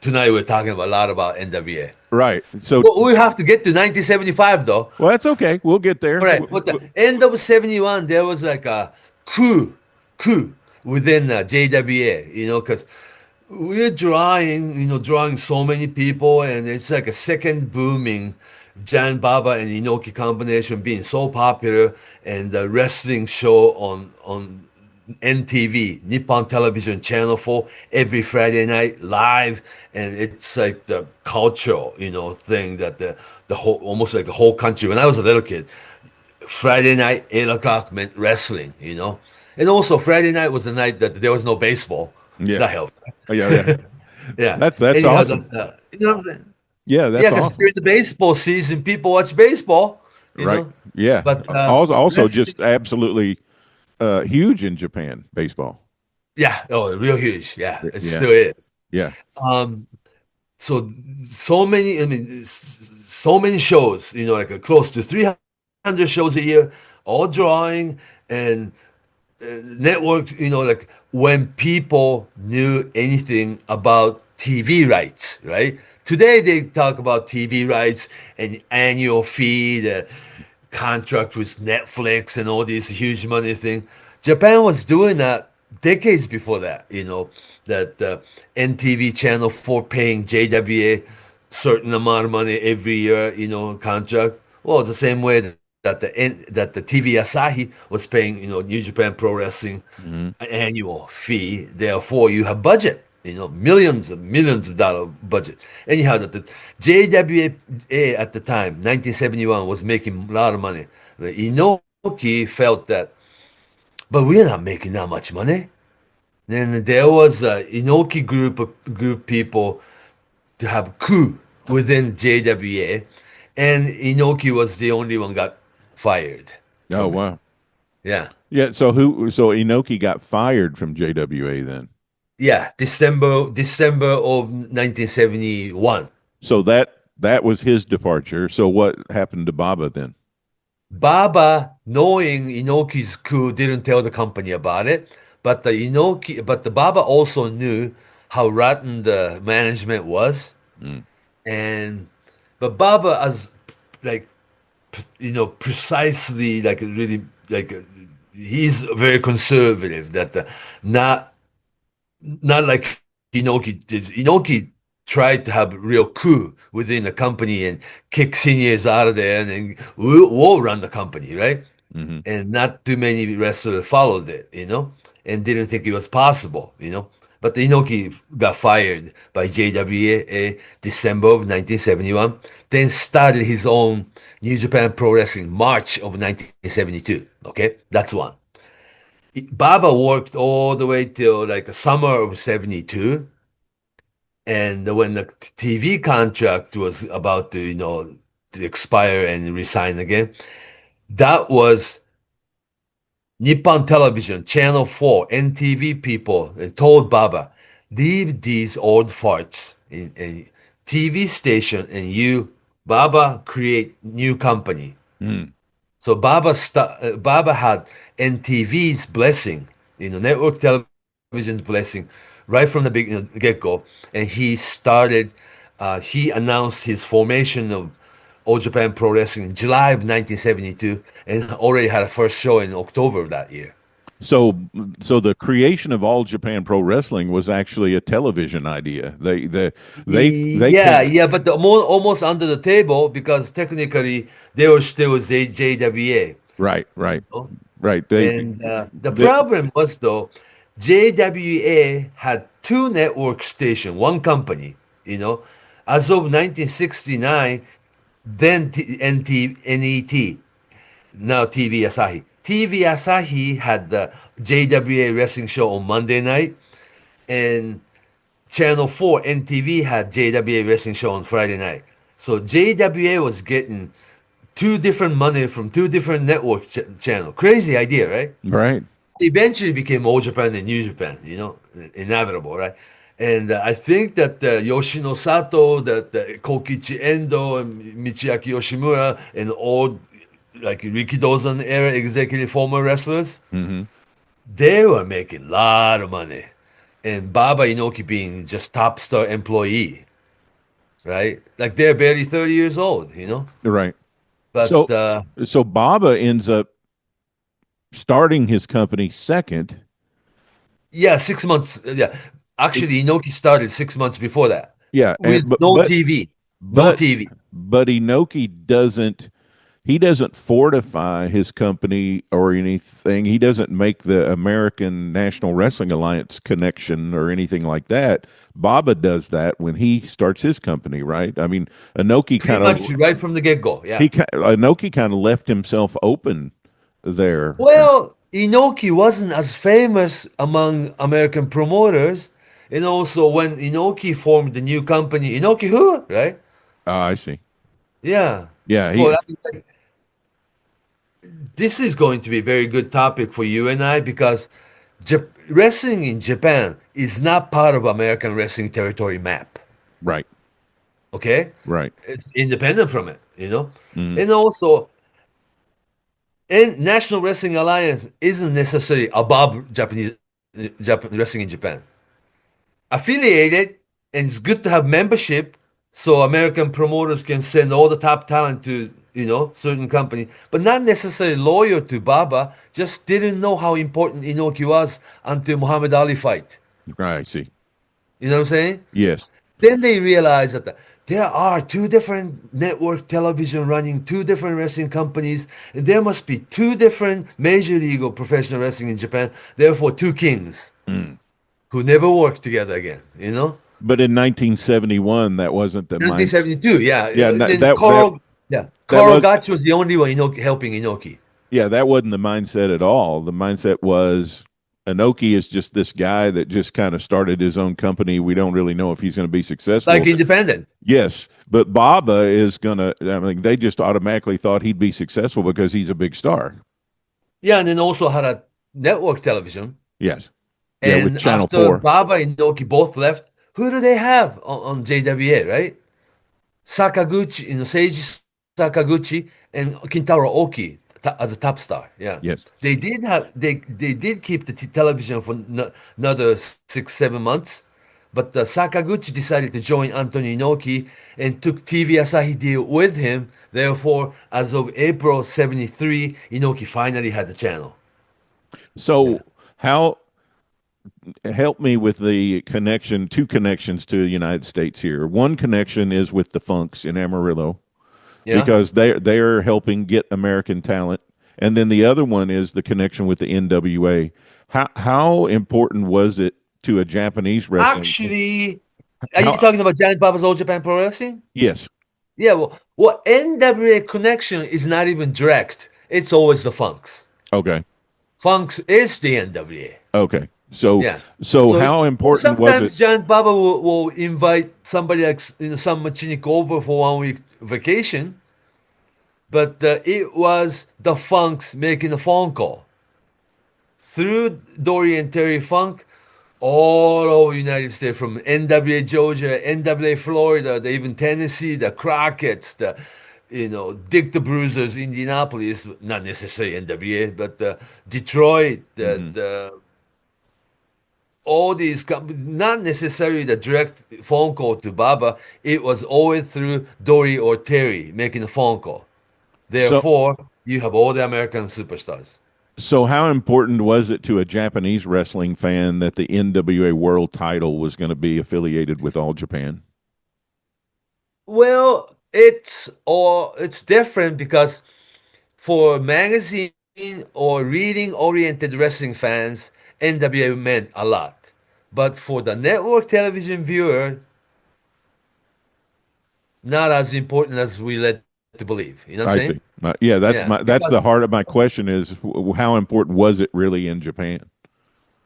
Tonight we're talking a lot about NWA. Right. So we have to get to 1975 though. Well, that's okay. We'll get there. All right. But the end of '71, there was like a coup within JWA. Because we're drawing so many people, and it's like a second booming Giant Baba and Inoki combination being so popular, and the wrestling show on NTV, Nippon Television Channel 4, every Friday night live, and it's like the cultural, thing that the whole, almost like the whole country. When I was a little kid, Friday night 8 o'clock meant wrestling, and also Friday night was the night that there was no baseball. Yeah, that helped. Yeah. Yeah, that's awesome. You know what I'm saying? Yeah, that's because awesome. during the baseball season, people watch baseball. you Right. know. Yeah. But Also wrestling, just absolutely huge in Japan, baseball. yeah, oh, real huge. Yeah, it Yeah. still is. Yeah. Um, so so many, I mean, so many shows, you know, like close to 300 shows a year, all drawing and networks, you know, like when people knew anything about TV rights, right? Today they talk about TV rights and annual fee, the contract with Netflix and all these huge money thing. Japan was doing that decades before that, you know, that NTV Channel 4 paying JWA certain amount of money every year, you know, contract. Well, the same way that the TV Asahi was paying, you know, New Japan Pro Wrestling Hmm. an annual fee. Therefore, you have budget, you know, millions of dollar budget. Anyhow, that the JWA at the time, 1971, was making a lot of money. The Inoki felt that, but we're not making that much money. Then there was a Inoki group people to have coup within JWA, and Inoki was the only one got fired Oh, from it. wow. Yeah, Yeah. So Inoki got fired from JWA then. yeah, December of 1971. So that was his departure. So what happened to Baba then? Baba, knowing Inoki's coup, didn't tell the company about it, but the Baba also knew how rotten the management was, Mm. and but Baba, as like you know, precisely like really like he's very conservative. That not like Inoki did. Inoki tried to have a real coup within the company and kick seniors out of there, and then we'll run the company, right? Hmm. And not too many wrestlers followed it, you know, and didn't think it was possible, you know. But Inoki got fired by JWA December of 1971, then started his own New Japan Pro Wrestling March of 1972. Okay, that's one. Baba worked all the way till like the summer of 72. And when the TV contract was about to, you know, to expire and resign again, that was Nippon Television, Channel 4, NTV people and told Baba, leave these old farts in TV station and you, Baba, create new company. Mm. So Baba had NTV's blessing, you know, network television's blessing, right from the get go, and he announced his formation of All Japan Pro Wrestling in July of 1972, and already had a first show in October of that year. So the creation of All Japan Pro Wrestling was actually a television idea. They Yeah, came. yeah, but almost under the table because technically they were still JWA. Right, You right, know? right. And the They problem was though, JWA had two network stations, one company, you know. As of 1969, then NET, now TV Asahi. TV Asahi had the JWA wrestling show on Monday night, and Channel 4 NTV had JWA wrestling show on Friday night. So JWA was getting two different money from two different network channel. Crazy idea, right? right. Eventually became All Japan and New Japan, you know, inevitable, right? And I think that Yoshino Sato, that Kokichi Endo, and Michiaki Yoshimura, and all like Rikidozan era executive former wrestlers, Hmm. they were making a lot of money. And Baba Inoki being just top star employee, right? Like they're barely 30 years old, you know? Right. But So so Baba ends up starting his company second. yeah, 6 months. Yeah. Actually, Inoki started 6 months before that Yeah, with but no TV. No but TV. but Inoki doesn't fortify his company or anything. He doesn't make the American National Wrestling Alliance connection or anything like that. Baba does that when he starts his company, right? I mean, Inoki Pretty kind of much right from the get go. Yeah. Inoki kind of left himself open there. Well, Inoki wasn't as famous among American promoters. And also, when Inoki formed the new company, Inoki who? Right? I see. Yeah. Yeah, Well, he I mean, like, this is going to be a very good topic for you and I because wrestling in Japan is not part of American wrestling territory map. Right. Okay? Right. It's independent from it, Mhm. And also, and National Wrestling Alliance isn't necessarily above Japan wrestling in Japan. Affiliated, and it's good to have membership so American promoters can send all the top talent to, certain company, but not necessarily loyal to Baba, just didn't know how important Inoki was until Muhammad Ali fight. I see. You know what I'm saying? Yes. Then they realized that there are two different network television running two different wrestling companies. And there must be two different major league of professional wrestling in Japan. Therefore, two kings who never worked together again. But in 1971, that wasn't the mindset. 1972, yeah. Yeah, Then that Carl was Gotch was the only one helping Inoki. yeah, that wasn't the mindset at all. The mindset was Inoki is just this guy that just kind of started his own company. We don't really know if he's going to be successful. Like independent. Yes, but Baba is going to. I mean, they just automatically thought he'd be successful because he's a big star. Yeah, and then also had a network television. Yes. Yeah, And with Channel after 4. Baba and Inoki both left, who do they have on JWA, right? Sakaguchi, Seiji Sakaguchi and Kintaro Oki as a top star. Yeah. Yes. They did keep the television for another 6-7 months, but Sakaguchi decided to join Anthony Inoki and took TV Asahi deal with him. Therefore, as of April '73, Inoki finally had the channel. So how help me with the connection, two connections to the United States here. One connection is with the Funks in Amarillo because they're helping get American talent. And then the other one is the connection with the NWA. How important was it to a Japanese wrestling? Actually, are you talking about Giant Baba's All Japan Pro Wrestling? Yes. Yeah, well, NWA connection is not even direct. It's always the Funks. Okay. Funks is the NWA. Okay. So, Yeah. so how important was sometimes it? Giant Baba will invite somebody like some Machinik over for 1 week vacation, but it was the Funks making a phone call through Dory and Terry Funk all over the United States, from NWA Georgia, NWA Florida, even Tennessee, the Crockett's, Dick the Bruisers, Indianapolis, not necessarily NWA, but Detroit, all these not necessarily the direct phone call to Baba. It was always through Dory or Terry making a phone call. Therefore, you have all the American superstars. So how important was it to a Japanese wrestling fan that the NWA World Title was going to be affiliated with All Japan? Well, it's different because for magazine or reading oriented wrestling fans, NWA meant a lot. But for the network television viewer, not as important as we led to believe. You know what I'm saying? See. Yeah, that's the heart of my question is how important was it really in Japan?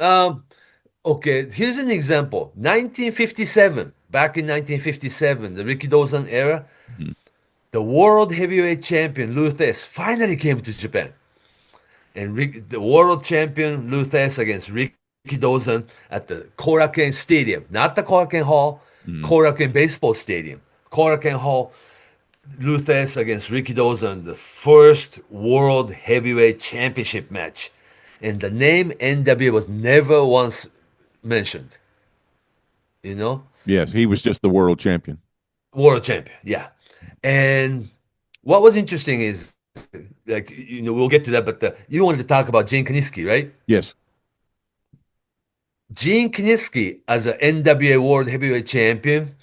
Okay, here's an example. 1957, back in 1957, the Rikidozan era, the world heavyweight champion Lou Thesz finally came to Japan. And the world champion Lou Thesz against Rikidozan at the Korakuen Stadium, not the Korakuen Hall, Korakuen Baseball Stadium. Korakuen Hall, Lou Thesz against Rikidozan, the first world heavyweight championship match. And the name NWA was never once mentioned. Yes, he was just the world champion. World champion, yeah. And what was interesting is, we'll get to that, but you wanted to talk about Gene Kiniski, right? Yes. Gene Kiniski, as an NWA World Heavyweight Champion,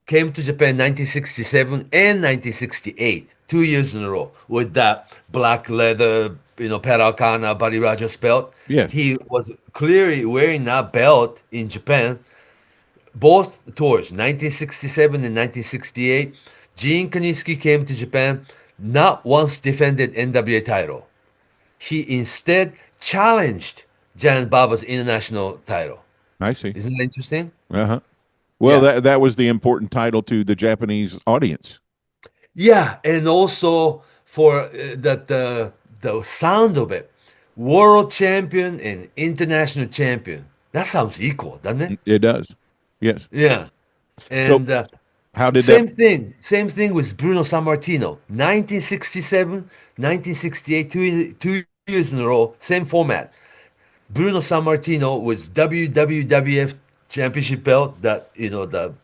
came to Japan 1967 and 1968, 2 years in a row, with that black leather, Pat Alcana, Buddy Rogers belt. Yes. He was clearly wearing that belt in Japan. Both tours, 1967 and 1968, Gene Kiniski came to Japan, not once defended NWA title. He instead challenged Giant Baba's international title. I see. Isn't that interesting? Uh-huh. Well, that was the important title to the Japanese audience. Yeah, and also for that the sound of it, world champion and international champion. That sounds equal, doesn't it? It does. Yes. Yeah. So And how did that? same thing with Bruno Sammartino. 1967, 1968, two years in a row, same format. Bruno Sammartino was WWF championship belt, that the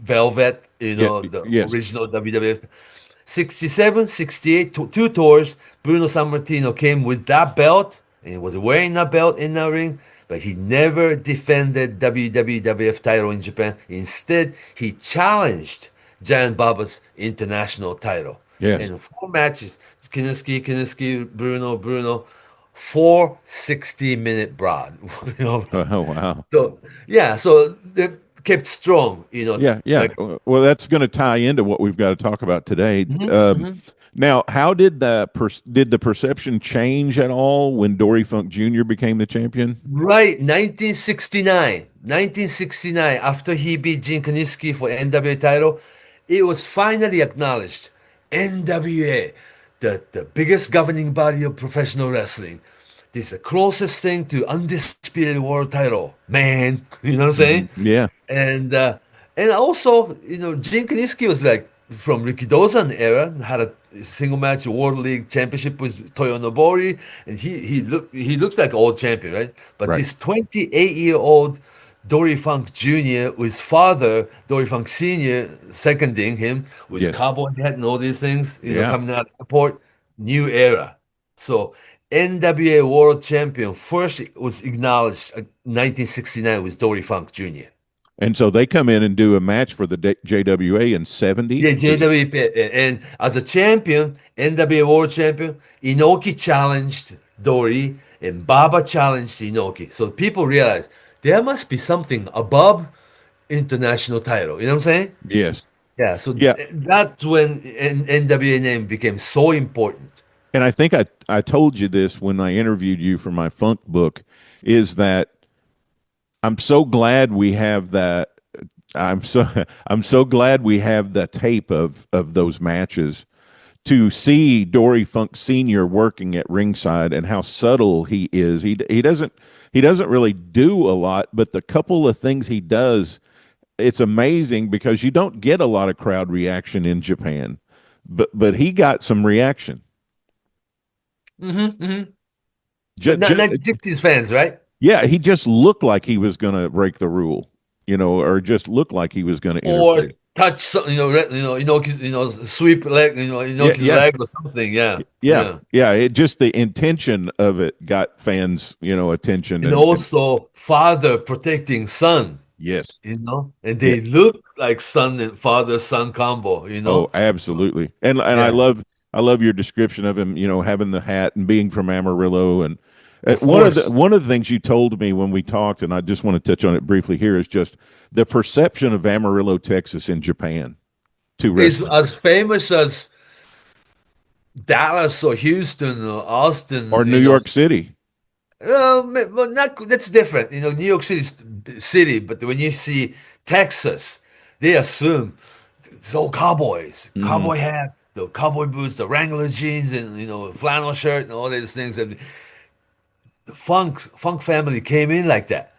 velvet, Yeah. the Yes. original WWF. 67, 68, two tours. Bruno Sammartino came with that belt and was wearing that belt in the ring, but he never defended WWF title in Japan. Instead, he challenged Giant Baba's international title. Yes. And 4 matches, Kiniski, Bruno, 4 60-minute broad. Oh, wow. So yeah, so they kept strong. Yeah. Yeah. Like, Well, that's going to tie into what we've got to talk about today. Now, how did the perception change at all when Dory Funk Jr. became the champion? right, 1969, after he beat Gene Kiniski for NWA title, it was finally acknowledged. NWA, the biggest governing body of professional wrestling. This is the closest thing to undisputed world title, man. You know what I'm saying? Yeah. And also, Gene Kiniski was like from Rikidozan era, had a single match World League Championship with Toyo Nobori, and he looks like an old champion, right? But Right. this 28-year-old Dory Funk Jr. with father Dory Funk Sr. seconding him with Yes. cowboy hat and all these things, Yeah. coming out of the airport, new era. So NWA World Champion first was acknowledged in 1969 with Dory Funk Jr. And so they come in and do a match for the JWA in 70. Yeah, JWP. And as a champion, NWA World Champion, Inoki challenged Dory and Baba challenged Inoki. So people realize there must be something above international title. You know what I'm saying? Yes. Yeah. So Yeah. that's when NWA name became so important. And I think I told you this when I interviewed you for my funk book, is that I'm so glad we have that. I'm so glad we have the tape of those matches to see Dory Funk Sr. working at ringside and how subtle he is. He doesn't really do a lot, but the couple of things he does, it's amazing because you don't get a lot of crowd reaction in Japan. But he got some reaction. Not 60s fans, right? Yeah, he just looked like he was going to break the rule, or just looked like he was going to Or interfere. touch something, sweep leg, Inoki's Yeah. leg or something. Yeah. It just the intention of it got fans, attention. And also father protecting son, yes, and they look like son and father-son combo, Oh, absolutely. And I love your description of him, having the hat and being from Amarillo. And one of the things you told me when we talked, and I just want to touch on it briefly here, is just the perception of Amarillo, Texas in Japan to It's wrestling. as famous as Dallas or Houston or Austin Or New York City. Well, not that's different. New York City's city, but when you see Texas, they assume it's all cowboys, cowboy hat, the cowboy boots, the Wrangler jeans, and flannel shirt and all these things. And the Funk family came in like that.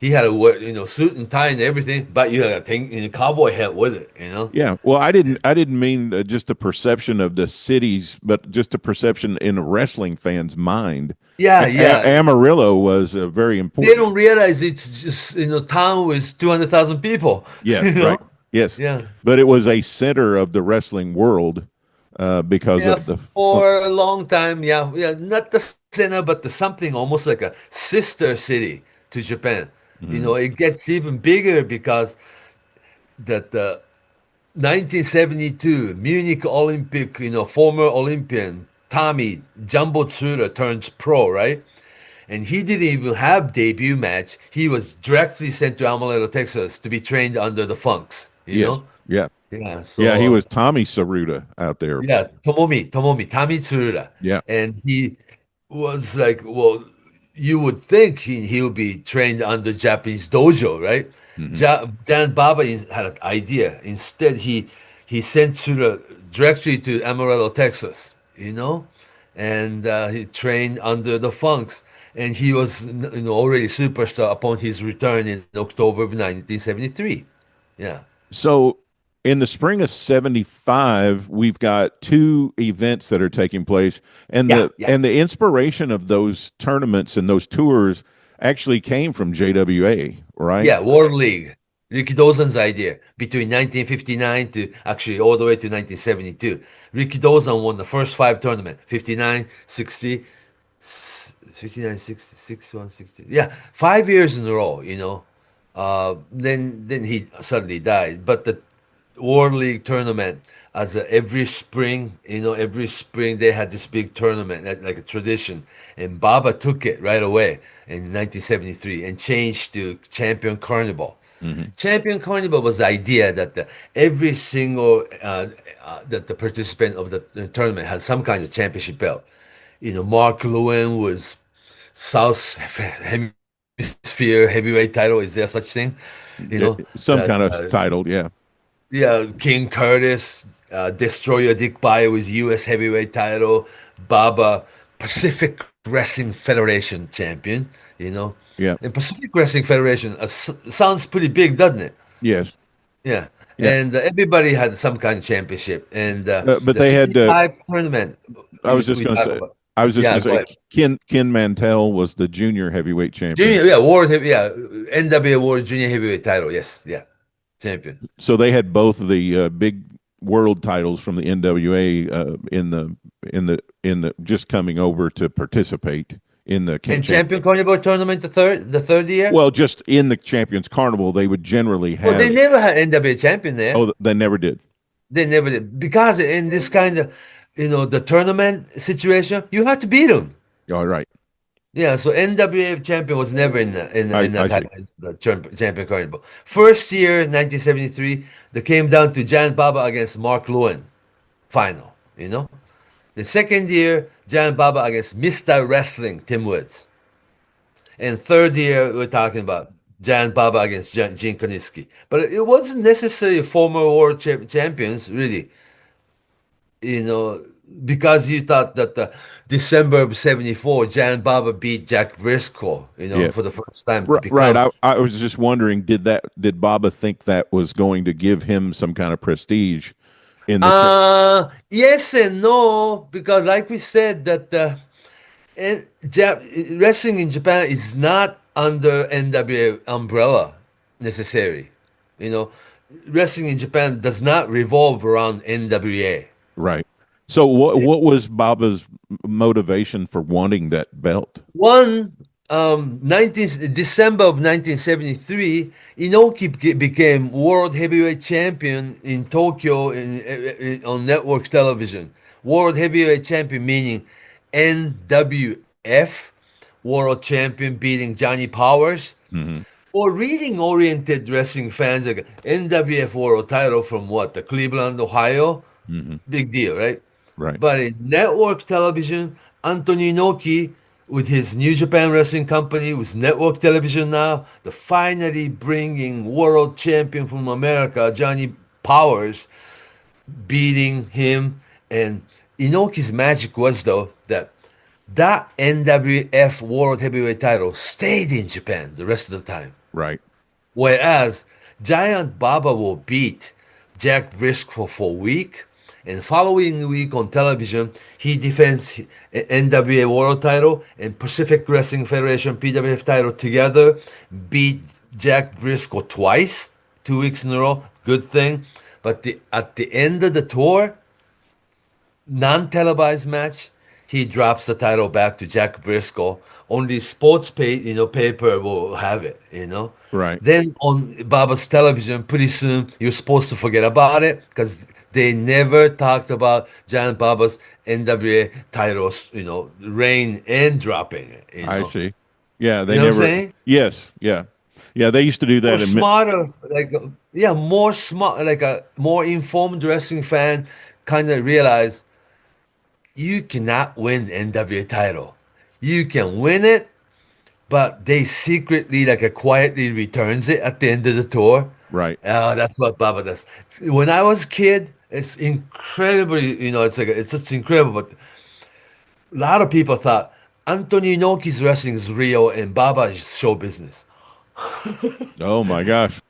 He had a wear, suit and tie and everything, but you had a thing in a cowboy hat with it. Yeah. Well, I didn't mean just the perception of the cities, but just the perception in a wrestling fan's mind. Yeah. Amarillo was very important. They don't realize it's just town with 200,000 people. Yes, right. Yes. Yeah. But it was a center of the wrestling world because of the for a long time. Yeah, not the center, but the something almost like a sister city to Japan. It gets even bigger because the 1972 Munich Olympic, former Olympian Tommy Jumbo Tsuda turns pro, right? And he didn't even have debut match. He was directly sent to Amarillo, Texas to be trained under the Funks, you know? Yeah. Yeah, so Yeah, he was Tommy Saruta out there. yeah, Tommy Tsuruta. Yeah. And he was like, well, you would think he would be trained under Japanese dojo, right? Jan Baba had an idea. Instead, he sent Tsuruta directly to Amarillo, Texas, and he trained under the Funks, and he was already superstar upon his return in October of 1973. Yeah. So in the spring of 75, we've got two events that are taking place, and Yeah, the inspiration of those tournaments and those tours actually came from JWA, right? Yeah, World League. Ricky Dawson's idea between 1959 to actually all the way to 1972. Ricky Dawson won the first five tournament 59, 60, 59, 60, 61, 60. Yeah, 5 years in a row, then he suddenly died. But the World League tournament, every spring, every spring they had this big tournament, like a tradition. And Baba took it right away in 1973 and changed to Champion Carnival. Champion Carnival was the idea that every single that the participant of the tournament had some kind of championship belt. Mark Lewin was South Hemisphere heavyweight title. Is there such thing? Some kind of title, yeah. Yeah, King Curtis, Destroyer Dick Bayer was U.S. heavyweight title. Baba, Pacific Wrestling Federation champion. Yeah. And Pacific Wrestling Federation sounds pretty big, doesn't it? Yes. Yeah. Yeah. And everybody had some kind of championship. And But the they had 75 tournament. I was just going to say. I was just Yeah, going to say Ken Mantell was the junior heavyweight champion. Junior, yeah, NWA World Junior Heavyweight title. Yes, yeah, champion. So they had both of the big world titles from the NWA in the just coming over to participate in the Champion Carnival tournament the third year. Well, just in the Champions Carnival, they would generally have. Well, they never had NWA champion there. Oh, they never did. They never did because in this kind of the tournament situation, you have to beat them. All right. Yeah, so NWA champion was never in the Champion Carnival. First year, 1973, they came down to Giant Baba against Mark Lewin, final. The second year, Giant Baba against Mr. Wrestling, Tim Woods. And third year, we're talking about Giant Baba against Gene Koniski. But it wasn't necessarily former world champions, really. Because you thought that December of 74, Giant Baba beat Jack Briscoe, for the first time. Right. I was just wondering, did Baba think that was going to give him some kind of prestige in the yes and no, because like we said that wrestling in Japan is not under NWA umbrella necessarily. Wrestling in Japan does not revolve around NWA. Right. So what was Baba's motivation for wanting that belt? December of 1973, Inoki became world heavyweight champion in Tokyo on network television. World heavyweight champion meaning NWF, world champion beating Johnny Powers. Mm-hmm. Or reading-oriented wrestling fans, like NWF world title from the Cleveland, Ohio. Mm-hmm. Big deal, right? Right. But in network television, Anthony Inoki, with his New Japan Wrestling Company, with network television now, the finally bringing world champion from America, Johnny Powers, beating him. And Inoki's magic was, though, that NWF World Heavyweight title stayed in Japan the rest of the time. Right. Whereas Giant Baba will beat Jack Briscoe for a week, and following week on television, he defends NWA World title and Pacific Wrestling Federation PWF title together, beat Jack Briscoe twice, 2 weeks in a row. Good thing. But at the end of the tour, non-televised match, he drops the title back to Jack Briscoe. Only sports paper will have it, Right. Then on Baba's television, pretty soon you're supposed to forget about it because they never talked about Giant Baba's NWA titles, reign and dropping it. I see. Yeah, they know never. what I'm saying? Yes. Yeah. Yeah, they used to do that. More smart, like a more informed wrestling fan kind of realized you cannot win NWA title. You can win it, but they secretly, quietly returns it at the end of the tour. Right. That's what Baba does. When I was a kid, it's incredibly, it's just incredible. But lot of people thought Anthony Inoki's wrestling is real and Baba is show business. Oh my gosh.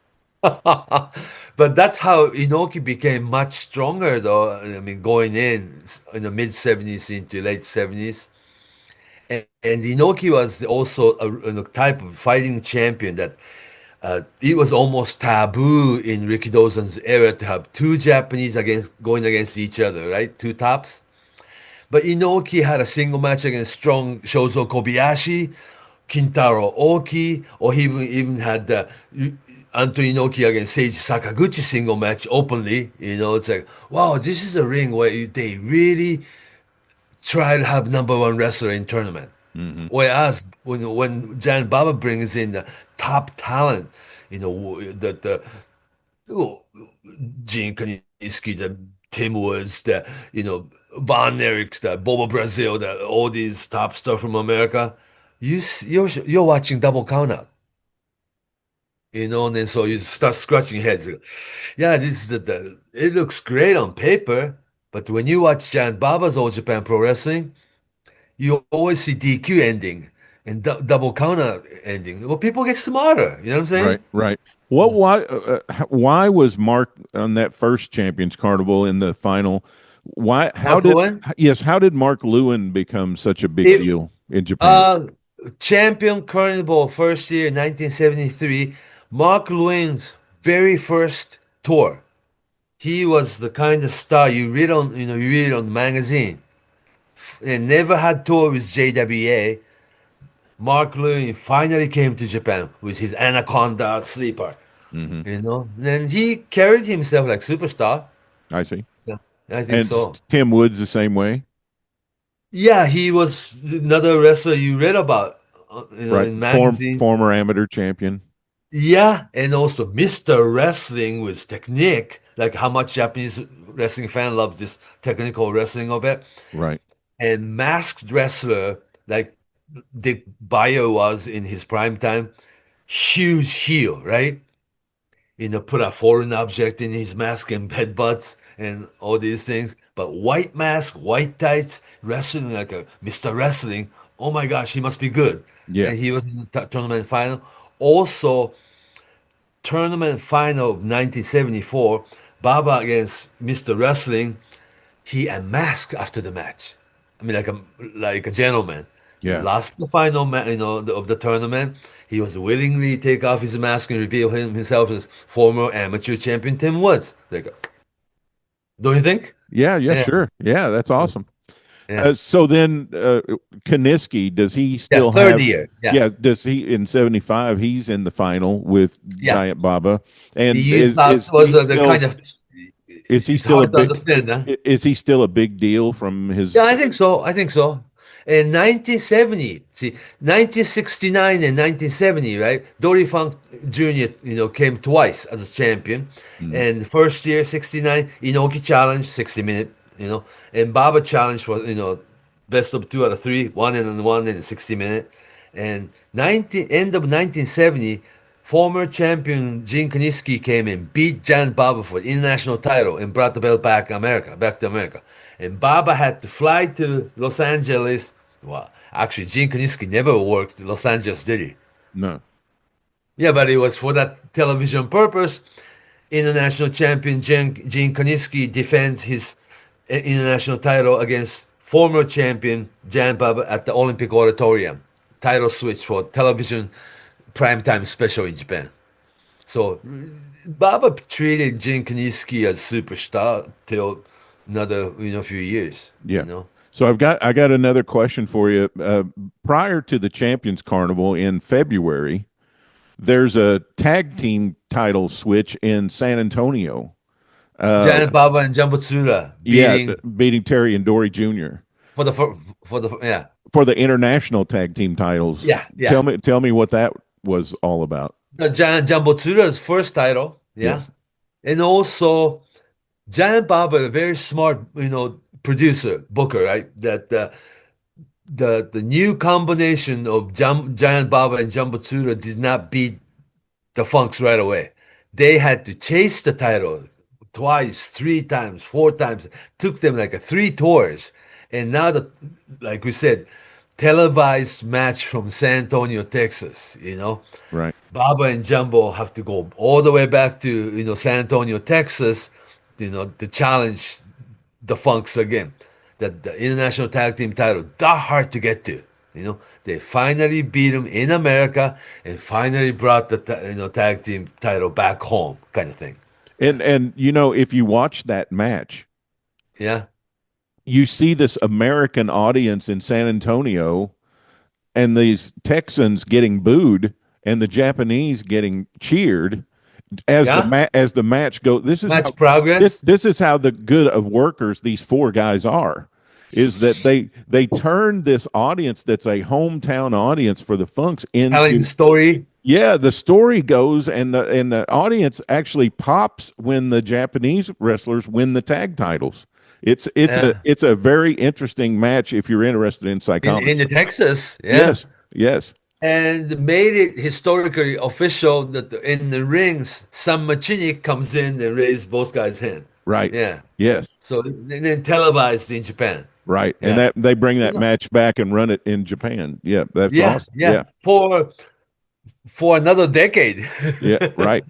But that's how Inoki became much stronger, though. I mean, going in the mid 70s into late 70s. And Inoki was also a type of fighting champion that it was almost taboo in Rikidozan's era to have two Japanese going against each other, right? Two tops. But Inoki had a single match against strong Shozo Kobayashi, Kintaro Oki, or he even had Anthony Inoki against Seiji Sakaguchi single match openly. It's like, wow, this is a ring where they really try to have number one wrestler in tournament. Whereas when Giant Baba brings in the top talent, Gene Kaniski, the Tim Woods, the Von Erichs, the Bobo Brazil, all these top stuff from America, you're watching double count out. And then so you start scratching your heads. Yeah, this is it looks great on paper, but when you watch Giant Baba's All Japan Pro Wrestling, you always see DQ ending and double count out ending. Well, people get smarter. You know what I'm saying? Right. Why was Mark on that first Champions Carnival in the final? How did Mark Lewin become such a big deal in Japan? Champion Carnival first year, 1973. Mark Lewin's very first tour. He was the kind of star you read on the magazine. And never had tour with JWA. Mark Lewin finally came to Japan with his Anaconda sleeper. Then he carried himself like superstar. I see. Yeah, I think so. Tim Woods the same way. Yeah, he was another wrestler you read about, in magazine. Former amateur champion. Yeah, and also Mr. Wrestling with technique, like how much Japanese wrestling fan loves this technical wrestling of it. Right. And masked wrestler, like Dick Bio was in his prime time, huge heel, right? Put a foreign object in his mask and headbutts and all these things. But white mask, white tights, wrestling like a Mr. Wrestling. Oh my gosh, he must be good. Yeah. And he was in the tournament final. Also, tournament final of 1974, Baba against Mr. Wrestling, he unmasked after the match. I mean, like a gentleman. Yeah. Lost the final of the tournament. He was willingly take off his mask and reveal himself as former amateur champion Tim Woods. Don't you think? Yeah, sure. Yeah, that's awesome. Yeah. So then, Kaniski, does he still third year? Yeah. Does he in '75? He's in the final with Giant Baba, and Is he still a big deal from his? Yeah, I think so. In 1969 and 1970, right? Dory Funk Jr., came twice as a champion. And the first year, 69, Inoki challenged 60-minute, and Baba challenged for, best of 2 out of 3, 1 and 1 in 60-minute. And end of 1970, former champion Gene Kaniski came and beat Giant Baba for the international title and brought the belt back to America. And Baba had to fly to Los Angeles. Well, actually, Gene Kaniski never worked in Los Angeles, did he? No. Yeah, but it was for that television purpose. International champion Gene Kaniski defends his international title against former champion Giant Baba at the Olympic Auditorium. Title switch for television primetime special in Japan. So Baba treated Gene Kaniski as superstar till another few years. Yeah. So I got another question for you. Prior to the Champions Carnival in February, there's a tag team title switch in San Antonio. Giant Baba and Jumbo Tsuda beating Terry and Dory Jr. for the international tag team titles. Yeah. Tell me what that was all about. The Giant Jumbo Tsuda's first title. Yeah. Yes. And also Giant Baba, a very smart, producer, booker, right? That the new combination of Giant Baba and Jumbo Tsuda did not beat the Funks right away. They had to chase the title twice, 3 times, 4 times. Took them like 3 tours. And now that, like we said, televised match from San Antonio, Texas, Right. Baba and Jumbo have to go all the way back to, San Antonio, Texas, to challenge the Funks again. That the international tag team title, that hard to get to. They finally beat them in America and finally brought the tag team title back home, kind of thing. And if you watch that match, Yeah. you see this American audience in San Antonio and these Texans getting booed and the Japanese getting cheered as the match goes. This is match progress. This is how the good of workers these four guys are. Is that they turn this audience that's a hometown audience for the Funks into telling the story. Yeah, the story goes, and the audience actually pops when the Japanese wrestlers win the tag titles. It's a very interesting match if you're interested in psychology. In the Texas, yeah. Yes. And made it historically official that in the rings, Sam Machinik comes in and raises both guys' hand. Right. Yeah. Yes. So then televised in Japan. Right. Yeah. And that they bring that match back and run it in Japan. Yeah, that's awesome. Yeah. For another decade. Yeah, right.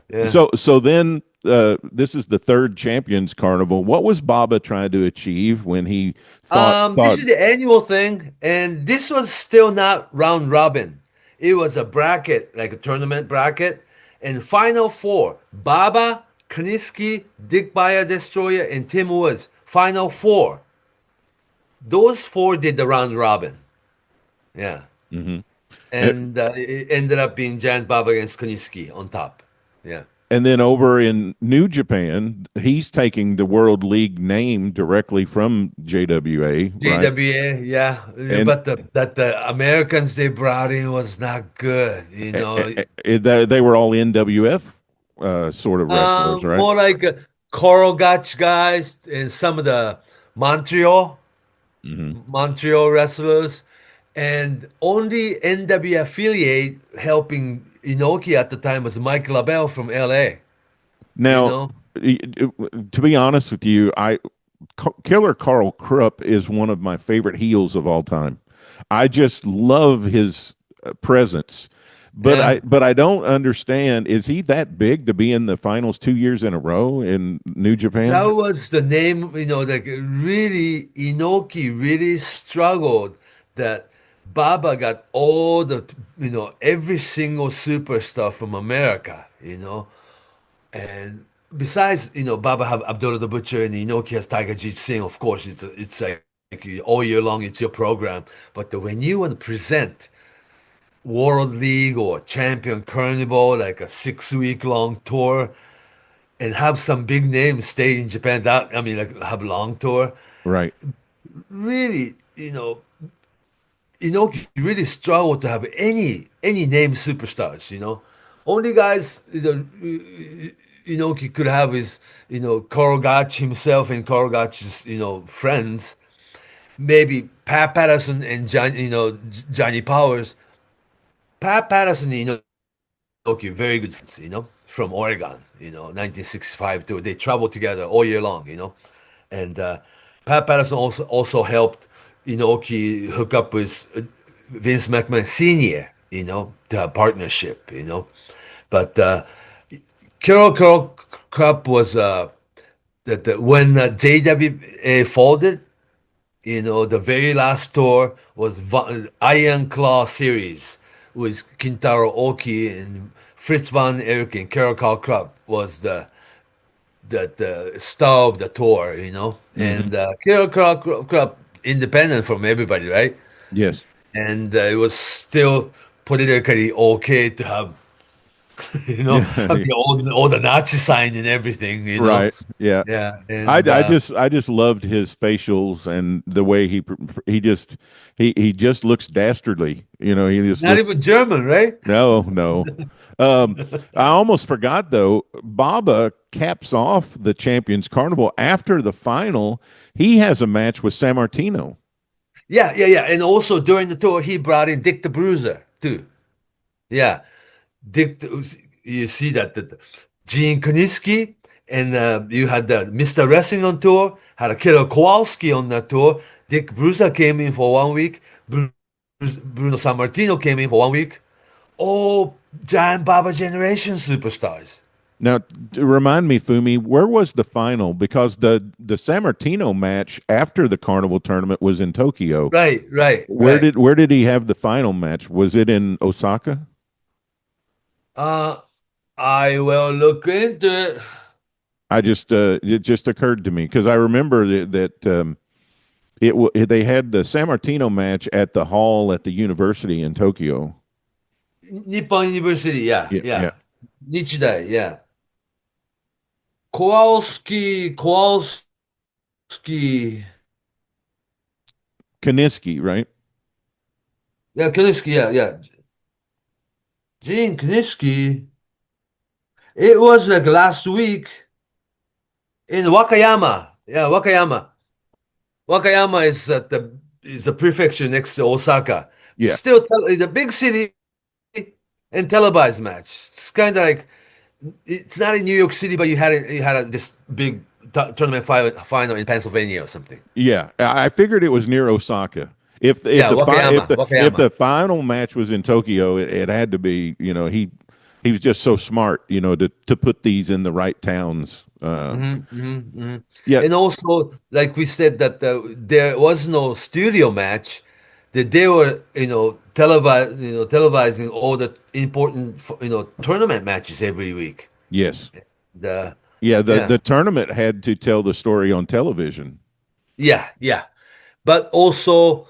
Yeah. So then this is the third Champions Carnival. What was Baba trying to achieve when he thought this is the annual thing, and this was still not round robin. It was a bracket, like a tournament bracket, and final four: Baba, Kaniski, Dick Baya Destroyer, and Tim Woods. Final four. Those four did the round robin. Yeah. Mm-hmm. And it ended up being Giant Baba against Kaniski on top. Yeah. And then over in New Japan, he's taking the World League name directly from JWA. JWA, right? Yeah. But the Americans they brought in was not good, They were all NWF sort of wrestlers, right? More like Korogach guys and some of the Montreal wrestlers. And only NW affiliate helping Inoki at the time was Mike LaBelle from LA. Now, to be honest with you, Killer Carl Krupp is one of my favorite heels of all time. I just love his presence. But I don't understand. Is he that big to be in the finals 2 years in a row in New Japan? That was the name, like really Inoki really struggled that Baba got all the, every single superstar from America, and besides, Baba have Abdullah the Butcher and Inoki has Tiger Jeet Singh. Of course, it's like all year long, it's your program. But when you want to present World League or Champion Carnival, like a 6-week long tour, and have some big names stay in Japan, have a long tour. Right. Really, Inoki really struggled to have any name superstars, Only guys Inoki could have is, Korogach himself and Korogach's, friends. Maybe Pat Patterson and Johnny Powers. Pat Patterson and Inoki, very good friends, from Oregon, 1965 too. They traveled together all year long, And Pat Patterson also helped Inoki hook up with Vince McMahon Sr., to have partnership, But Carol Krupp was that when JWA folded, the very last tour was Iron Claw Series with Kintaro Oki and Fritz von Erich and Carol Krupp was the star of the tour, And Carol Krupp independent from everybody, right? Yes. And it was still politically okay to have, all the Nazi sign and everything, Right. Yeah. Yeah. And, I just loved his facials and the way he just looks dastardly. He just not looks, even German, right? No. I almost forgot though. Baba caps off the Champions Carnival after the final. He has a match with Sammartino. Yeah. And also during the tour, he brought in Dick the Bruiser too. Yeah, Dick. You see that Gene Kaniski and you had the Mr. Wrestling on tour. Had a Killer Kowalski on that tour. Dick Bruiser came in for 1 week. Bruno Sammartino came in for 1 week. All Giant Baba generation superstars. Now, remind me, Fumi, where was the final? Because the San Martino match after the Carnival tournament was in Tokyo. Right. Where did he have the final match? Was it in Osaka? I will look into it. It just occurred to me because I remember that they had the San Martino match at the hall at the university in Tokyo. Nippon University, yeah. Yeah. Nichidai, yeah. Kowalski, Kaniski, right? yeah, Kaniski, yeah. Gene Kaniski. It was like last week in Wakayama. Yeah, Wakayama. Wakayama is a prefecture next to Osaka. Yeah. Still, the big city and televised match. It's kind of like it's not in New York City, but you had this big tournament final in Pennsylvania or something. Yeah, I figured it was near Osaka. If Wakayama. the final match was in Tokyo, it had to be. He was just so smart, to put these in the right towns. Yeah, and also, like we said, that there was no studio match. That they were, televising all the important, tournament matches every week. Yes. The tournament had to tell the story on television. Yeah. But also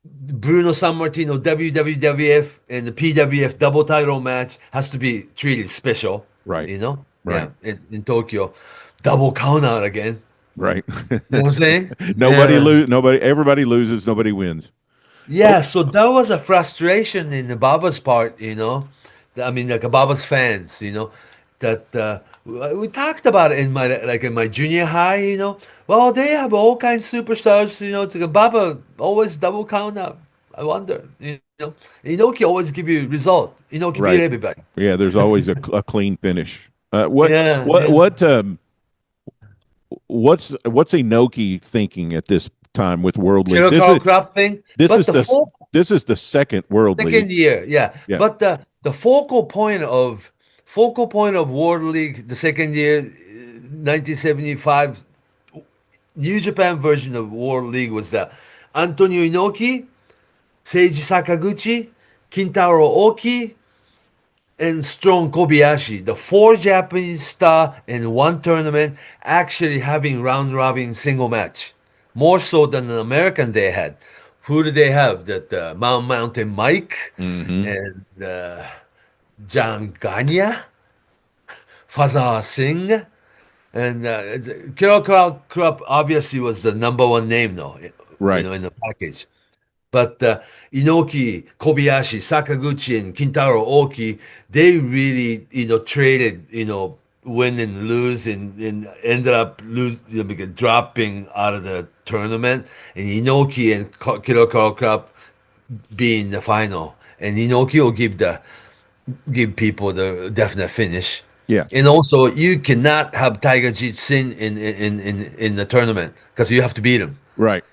Bruno Sammartino WWF and the PWF double title match has to be treated special. Right. Right. Yeah, in Tokyo. Double count out again. Right. You know what I'm saying? Everybody loses, nobody wins. Yeah, so that was a frustration in the Baba's part, I mean, like Baba's fans, that we talked about it in my junior high, Well, they have all kinds of superstars, it's like Baba always double count up. I wonder, Inoki always give you result. Inoki beat everybody. Yeah, there's always a clean finish. What's Inoki thinking at this time with World League? This is the second World League. Second year, yeah. But the focal point of World League, the second year, 1975, New Japan version of World League was the Antonio Inoki, Seiji Sakaguchi, Kintaro Oki, and Strong Kobayashi, the 4 Japanese star in one tournament, actually having round-robin single match. More so than an American they had. Who did they have? That Mountain Mike and John Ganya, Fazar Singh, and Kiro Krupp obviously was the number one name, though, right? In the package. But Inoki, Kobayashi, Sakaguchi, and Kintaro Oki, they really, traded, win and lose, and ended up dropping out of the tournament. And Inoki and Kiro Krupp being the final, and Inoki will give people the definite finish. Yeah, and also you cannot have Tiger Jeet Singh in the tournament because you have to beat him. Right.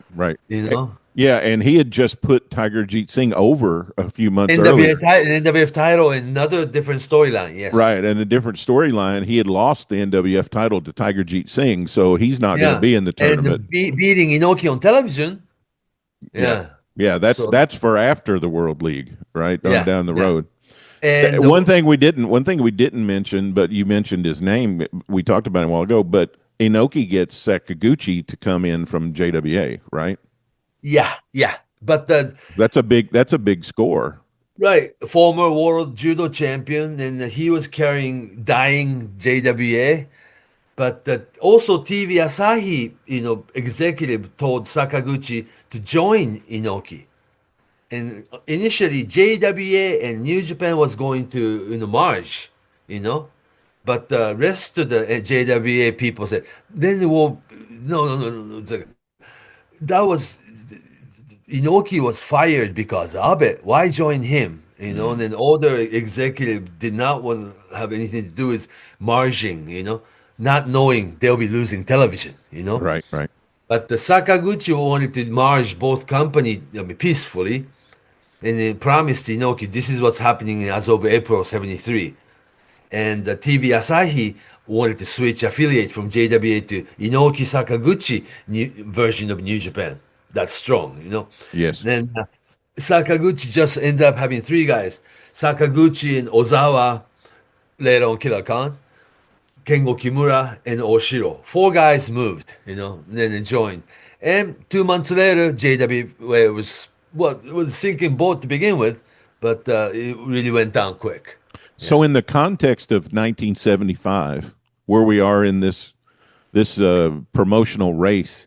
Yeah, and he had just put Tiger Jeet Singh over a few months earlier. NWF title and another different storyline, yes. Right, and a different storyline. He had lost the NWF title to Tiger Jeet Singh, so he's not going to be in the tournament. And beating Inoki on television. Yeah, that's for after the World League, right? Down the road. And one thing we didn't mention, but you mentioned his name. We talked about him a while ago, but Inoki gets Sakaguchi to come in from JWA, right? Yeah, but that's a big score, right? Former world judo champion, and he was carrying dying JWA, but also TV Asahi, executive told Sakaguchi to join Inoki, and initially JWA and New Japan was going to merge, but the rest of the JWA people said then no. That was. Inoki was fired because of it. Why join him? And then all the executive did not want to have anything to do with merging, not knowing they'll be losing television, Right. But the Sakaguchi wanted to merge both companies, peacefully, and they promised Inoki this is what's happening as of April '73. And the TV Asahi wanted to switch affiliate from JWA to Inoki Sakaguchi version of New Japan. That's strong. Yes. Then Sakaguchi just ended up having three guys: Sakaguchi and Ozawa, later on Killer Khan, Kengo Kimura, and Oshiro. Four guys moved, then they joined. And 2 months later, JWA was sinking boat to begin with, but it really went down quick. So, in the context of 1975, where we are in this promotional race,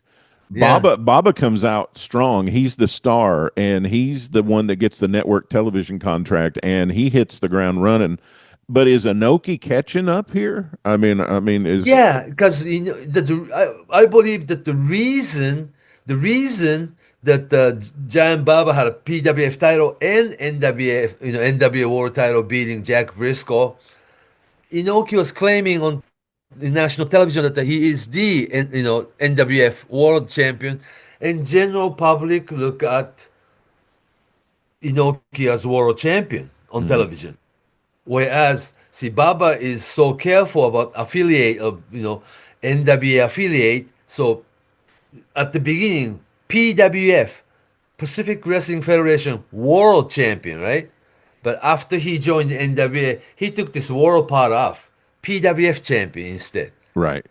Yeah. Baba comes out strong. He's the star, and he's the one that gets the network television contract, and he hits the ground running. But is Inoki catching up here? I mean, is Yeah, because I believe that the reason that Giant Baba had a PWF title and NWF, NWA World title, beating Jack Briscoe, Inoki was claiming on the national television that he is the NWF World Champion, and general public look at Inoki as World Champion on television. Whereas, see, Baba is so careful about affiliate of, NWA affiliate. So at the beginning, PWF, Pacific Wrestling Federation World Champion, right? But after he joined the NWA, he took this world part off. PWF Champion instead. right?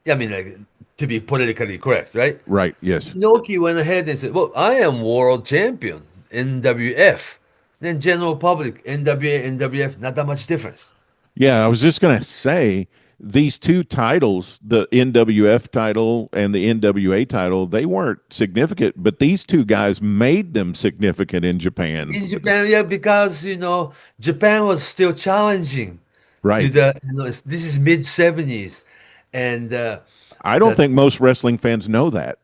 I mean, like, to be politically correct, right? Right. Yes. Inoki went ahead and said, well, I am world champion, NWF. Then general public, NWA, NWF, not that much difference. Yeah, I was just going to say these two titles, the NWF title and the NWA title, they weren't significant, but these two guys made them significant in Japan. In Japan, yeah, because, Japan was still challenging to Right. this is mid-70s. And I don't think most wrestling fans know that.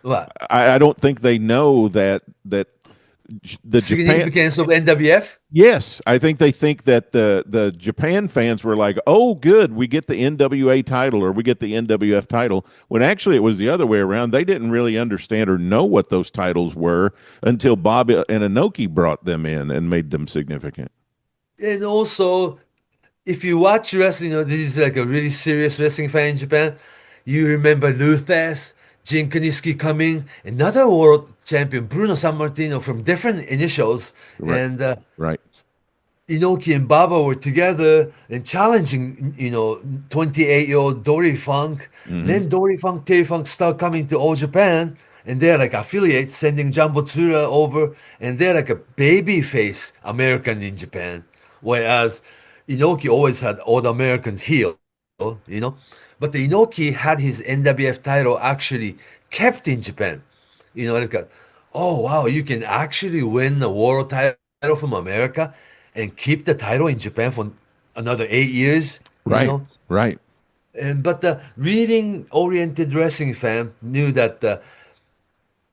what? I don't think they know that the Japan. Significance of NWF? Yes, I think they think that the Japan fans were like, "Oh, good, we get the NWA title or we get the NWF title." When actually it was the other way around. They didn't really understand or know what those titles were until Bob and Inoki brought them in and made them significant. And also, if you watch wrestling, this is like a really serious wrestling fan in Japan. You remember Luthez, Jin Kaniski coming, another world champion, Bruno Sammartino from different initials, Right. and Right. Inoki and Baba were together and challenging, 28-year-old Dory Funk. Then Dory Funk, Terry Funk start coming to All Japan, and they're like affiliates, sending Jumbo Tsura over, and they're like a babyface American in Japan. Whereas Inoki always had all the Americans heel, But the Inoki had his NWF title actually kept in Japan. Like, oh wow, you can actually win the world title from America and keep the title in Japan for another 8 years. Right. Right. But the reading-oriented wrestling fan knew that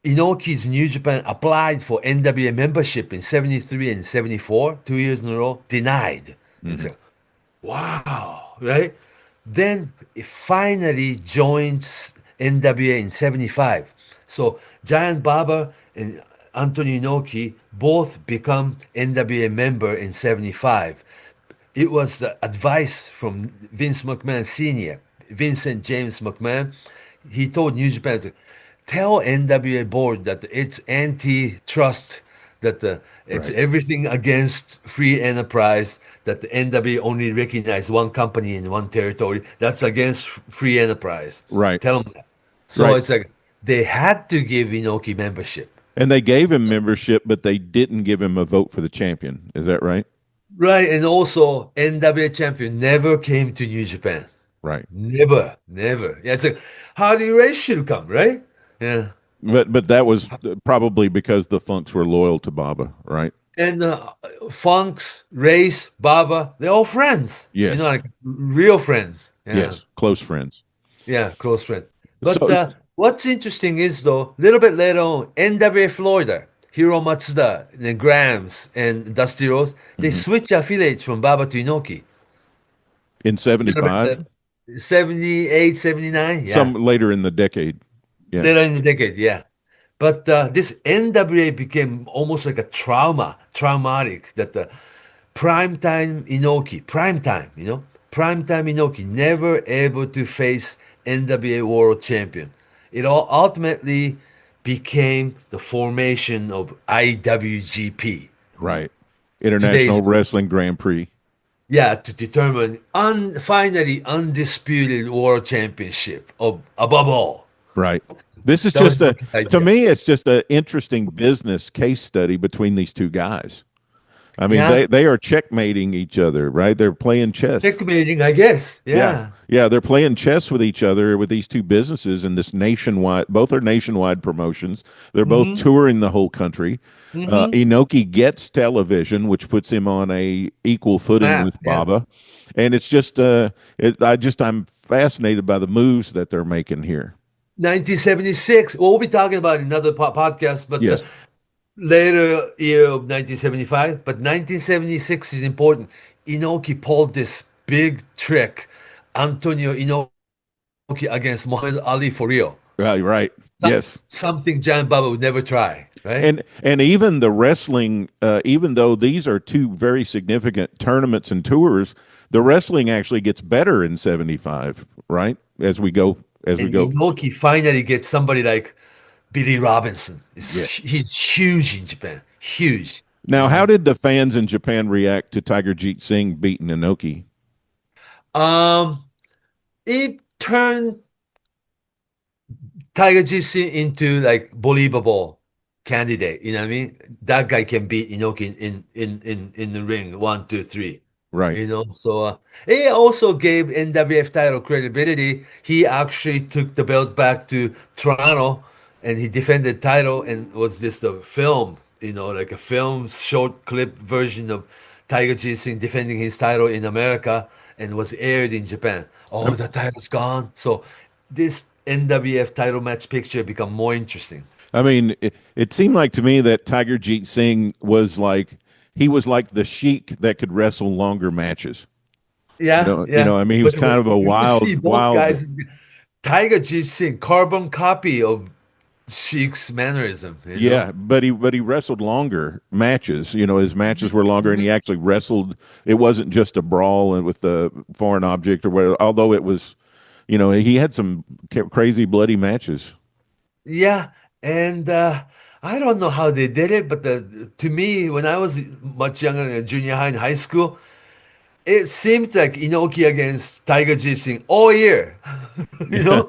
Inoki's New Japan applied for NWA membership in '73 and '74, 2 years in a row, denied. It's like, wow, right? Then it finally joins NWA in '75. So Giant Baba and Anthony Inoki both become NWA member in '75. It was the advice from Vince McMahon Sr., Vincent James McMahon. He told New Japan, tell NWA board that it's antitrust, that it's Right. everything against free enterprise, that the NWA only recognize one company in one territory. That's against free enterprise. Right. Tell them that. So Right. it's like they had to give Inoki membership. And they gave him membership, but they didn't give him a vote for the champion. Is that right? Right, and also NWA champion never came to New Japan. Right. Never, never. Yeah, it's like Hardy Race should come, right? Yeah. But that was probably because the Funks were loyal to Baba, right? And Funks, Race, Baba, they're all friends. Yes. Like real friends. Yeah. Yes, close friends. Yeah, close friends. But So- what's interesting is, though, a little bit later on, NWA Florida, Hiro Matsuda, and Grams, and Dusty Rose, they switch affiliates from Baba to Inoki. In 75, 78, 79, yeah. some later in the decade. Yeah. Later in the decade, yeah. But this NWA became almost like a traumatic that the primetime Inoki, primetime Inoki never able to face NWA World Champion. It all ultimately became the formation of IWGP. Right. International Today's, Wrestling Grand Prix. yeah, to determine finally undisputed world championship of above all. Right. This is That was just the to idea. me, it's just an interesting business case study between these two guys. I mean, Yeah, they are checkmating each other, right? They're playing chess. checkmating, I guess. Yeah. Yeah. Yeah, they're playing chess with each other with these two businesses and this nationwide, both are nationwide promotions. They're both Mm-hmm. touring the whole country. Mm-hmm. Inoki gets television, which puts him on a equal footing Yeah, with yeah. Baba. And it's just I'm fascinated by the moves that they're making here. 1976. We'll be talking about another podcast, but the Yes. later year of 1975. But 1976 is important. Inoki pulled this big trick, Antonio Inoki against Muhammad Ali for real. Right, right. Yes. Something John Baba would never try, right? And even the wrestling, even though these are two very significant tournaments and tours, the wrestling actually gets better in '75, right? As we And go. Inoki finally gets somebody like Billy Robinson. Yeah. He's huge in Japan. Huge. Now, how did the fans in Japan react to Tiger Jeet Singh beating Inoki? Um, it turned Tiger GC into like believable candidate. You know what I mean? That guy can beat Inoki in the ring. One, two, three. Right. You know, so he also gave NWF title credibility. He actually took the belt back to Toronto and he defended title and was this a film, like a film short clip version of Tiger Singh defending his title in America and was aired in Japan. Oh, the title's gone. So this NWF title match picture become more interesting. I mean, it seemed like to me that Tiger Jeet Singh was like the Sheik that could wrestle longer matches. Yeah, yeah. I mean, he was But kind of a if you see both wild. guys, Tiger Singh, carbon copy of Sheik's mannerism. Yeah, but he wrestled longer matches. His matches were longer, and he actually wrestled. It wasn't just a brawl and with the foreign object or whatever. Although it was, he had some crazy bloody matches. Yeah, and I don't know how they did it, but to me, when I was much younger than junior high and high school, it seemed like Inoki against Tiger Singh all year. you know,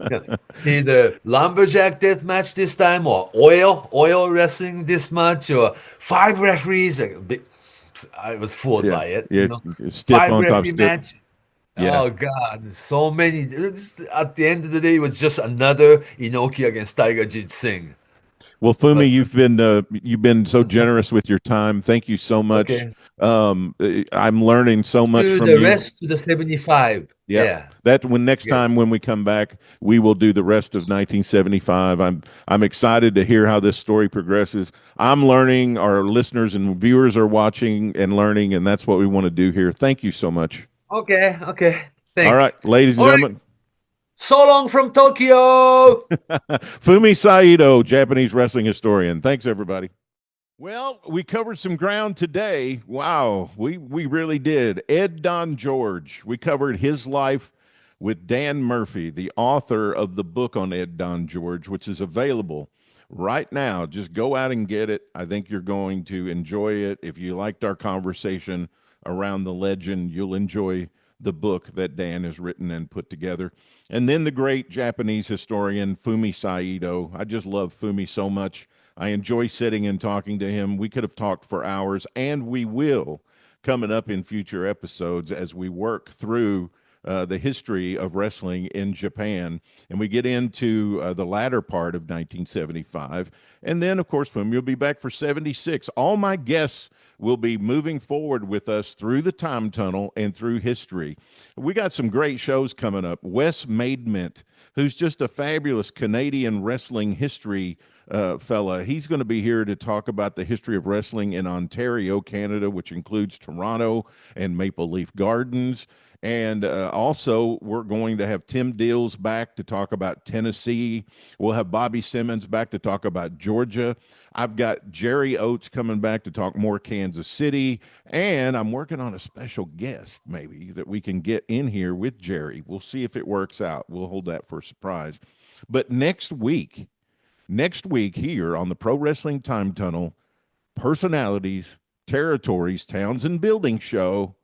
Yeah. Either lumberjack death match this time, or oil wrestling this much, or five referees. I was fooled Yeah, by it. yeah, stiff Five on top referee stiff. match. Yeah. Oh God, so many. At the end of the day, it was just another Inoki against Tiger Singh. Well, But Fumi, you've been so generous with your time. Thank you so much. okay, I'm learning so much to from the you. rest to the 75. Yeah. Yeah. That when next Yeah. time when we come back, we will do the rest of 1975. I'm excited to hear how this story progresses. I'm learning, our listeners and viewers are watching and learning, and that's what we want to do here. Thank you so much. Okay. Okay. All Thank you. right, ladies and All right. gentlemen. So long from Tokyo. Fumi Saito, Japanese wrestling historian. Thanks, everybody. Well, we covered some ground today. Wow, we really did. Ed Don George. We covered his life with Dan Murphy, the author of the book on Ed Don George, which is available right now. Just go out and get it. I think you're going to enjoy it. If you liked our conversation around the legend, you'll enjoy the book that Dan has written and put together. And then the great Japanese historian Fumi Saito. I just love Fumi so much. I enjoy sitting and talking to him. We could have talked for hours, and we will coming up in future episodes as we work through the history of wrestling in Japan. And we get into the latter part of 1975. And then, of course, Fumi will be back for 76. All my guests will be moving forward with us through the time tunnel and through history. We got some great shows coming up. Wes Maidment, who's just a fabulous Canadian wrestling history fella. He's going to be here to talk about the history of wrestling in Ontario, Canada, which includes Toronto and Maple Leaf Gardens. And also, we're going to have Tim Deals back to talk about Tennessee. We'll have Bobby Simmons back to talk about Georgia. I've got Jerry Oates coming back to talk more Kansas City. And I'm working on a special guest, maybe, that we can get in here with Jerry. We'll see if it works out. We'll hold that for a surprise. But next week here on the Pro Wrestling Time Tunnel, Personalities, Territories, Towns, and Buildings show,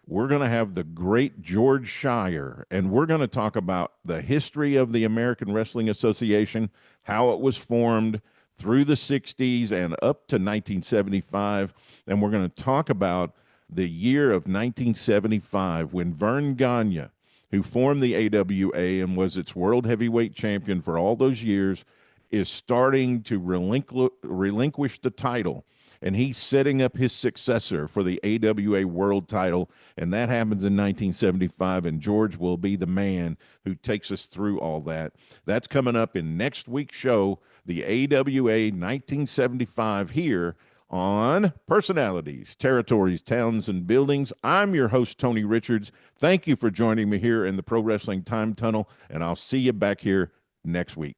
we're going to have the great George Shire, and we're going to talk about the history of the American Wrestling Association, how it was formed through the 60s and up to 1975, and we're going to talk about the year of 1975 when Vern Gagne, who formed the AWA and was its world heavyweight champion for all those years, is starting to relinquish the title. And he's setting up his successor for the AWA world title, and that happens in 1975, and George will be the man who takes us through all that. That's coming up in next week's show, the AWA 1975, here on Personalities, Territories, Towns, and Buildings. I'm your host, Tony Richards. Thank you for joining me here in the Pro Wrestling Time Tunnel, and I'll see you back here next week.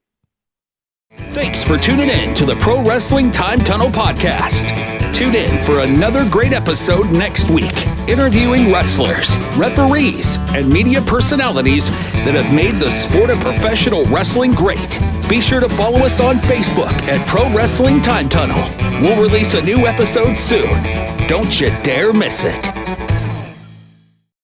Thanks for tuning in to the Pro Wrestling Time Tunnel podcast. Tune in for another great episode next week, interviewing wrestlers, referees, and media personalities that have made the sport of professional wrestling great. Be sure to follow us on Facebook at Pro Wrestling Time Tunnel. We'll release a new episode soon. Don't you dare miss it.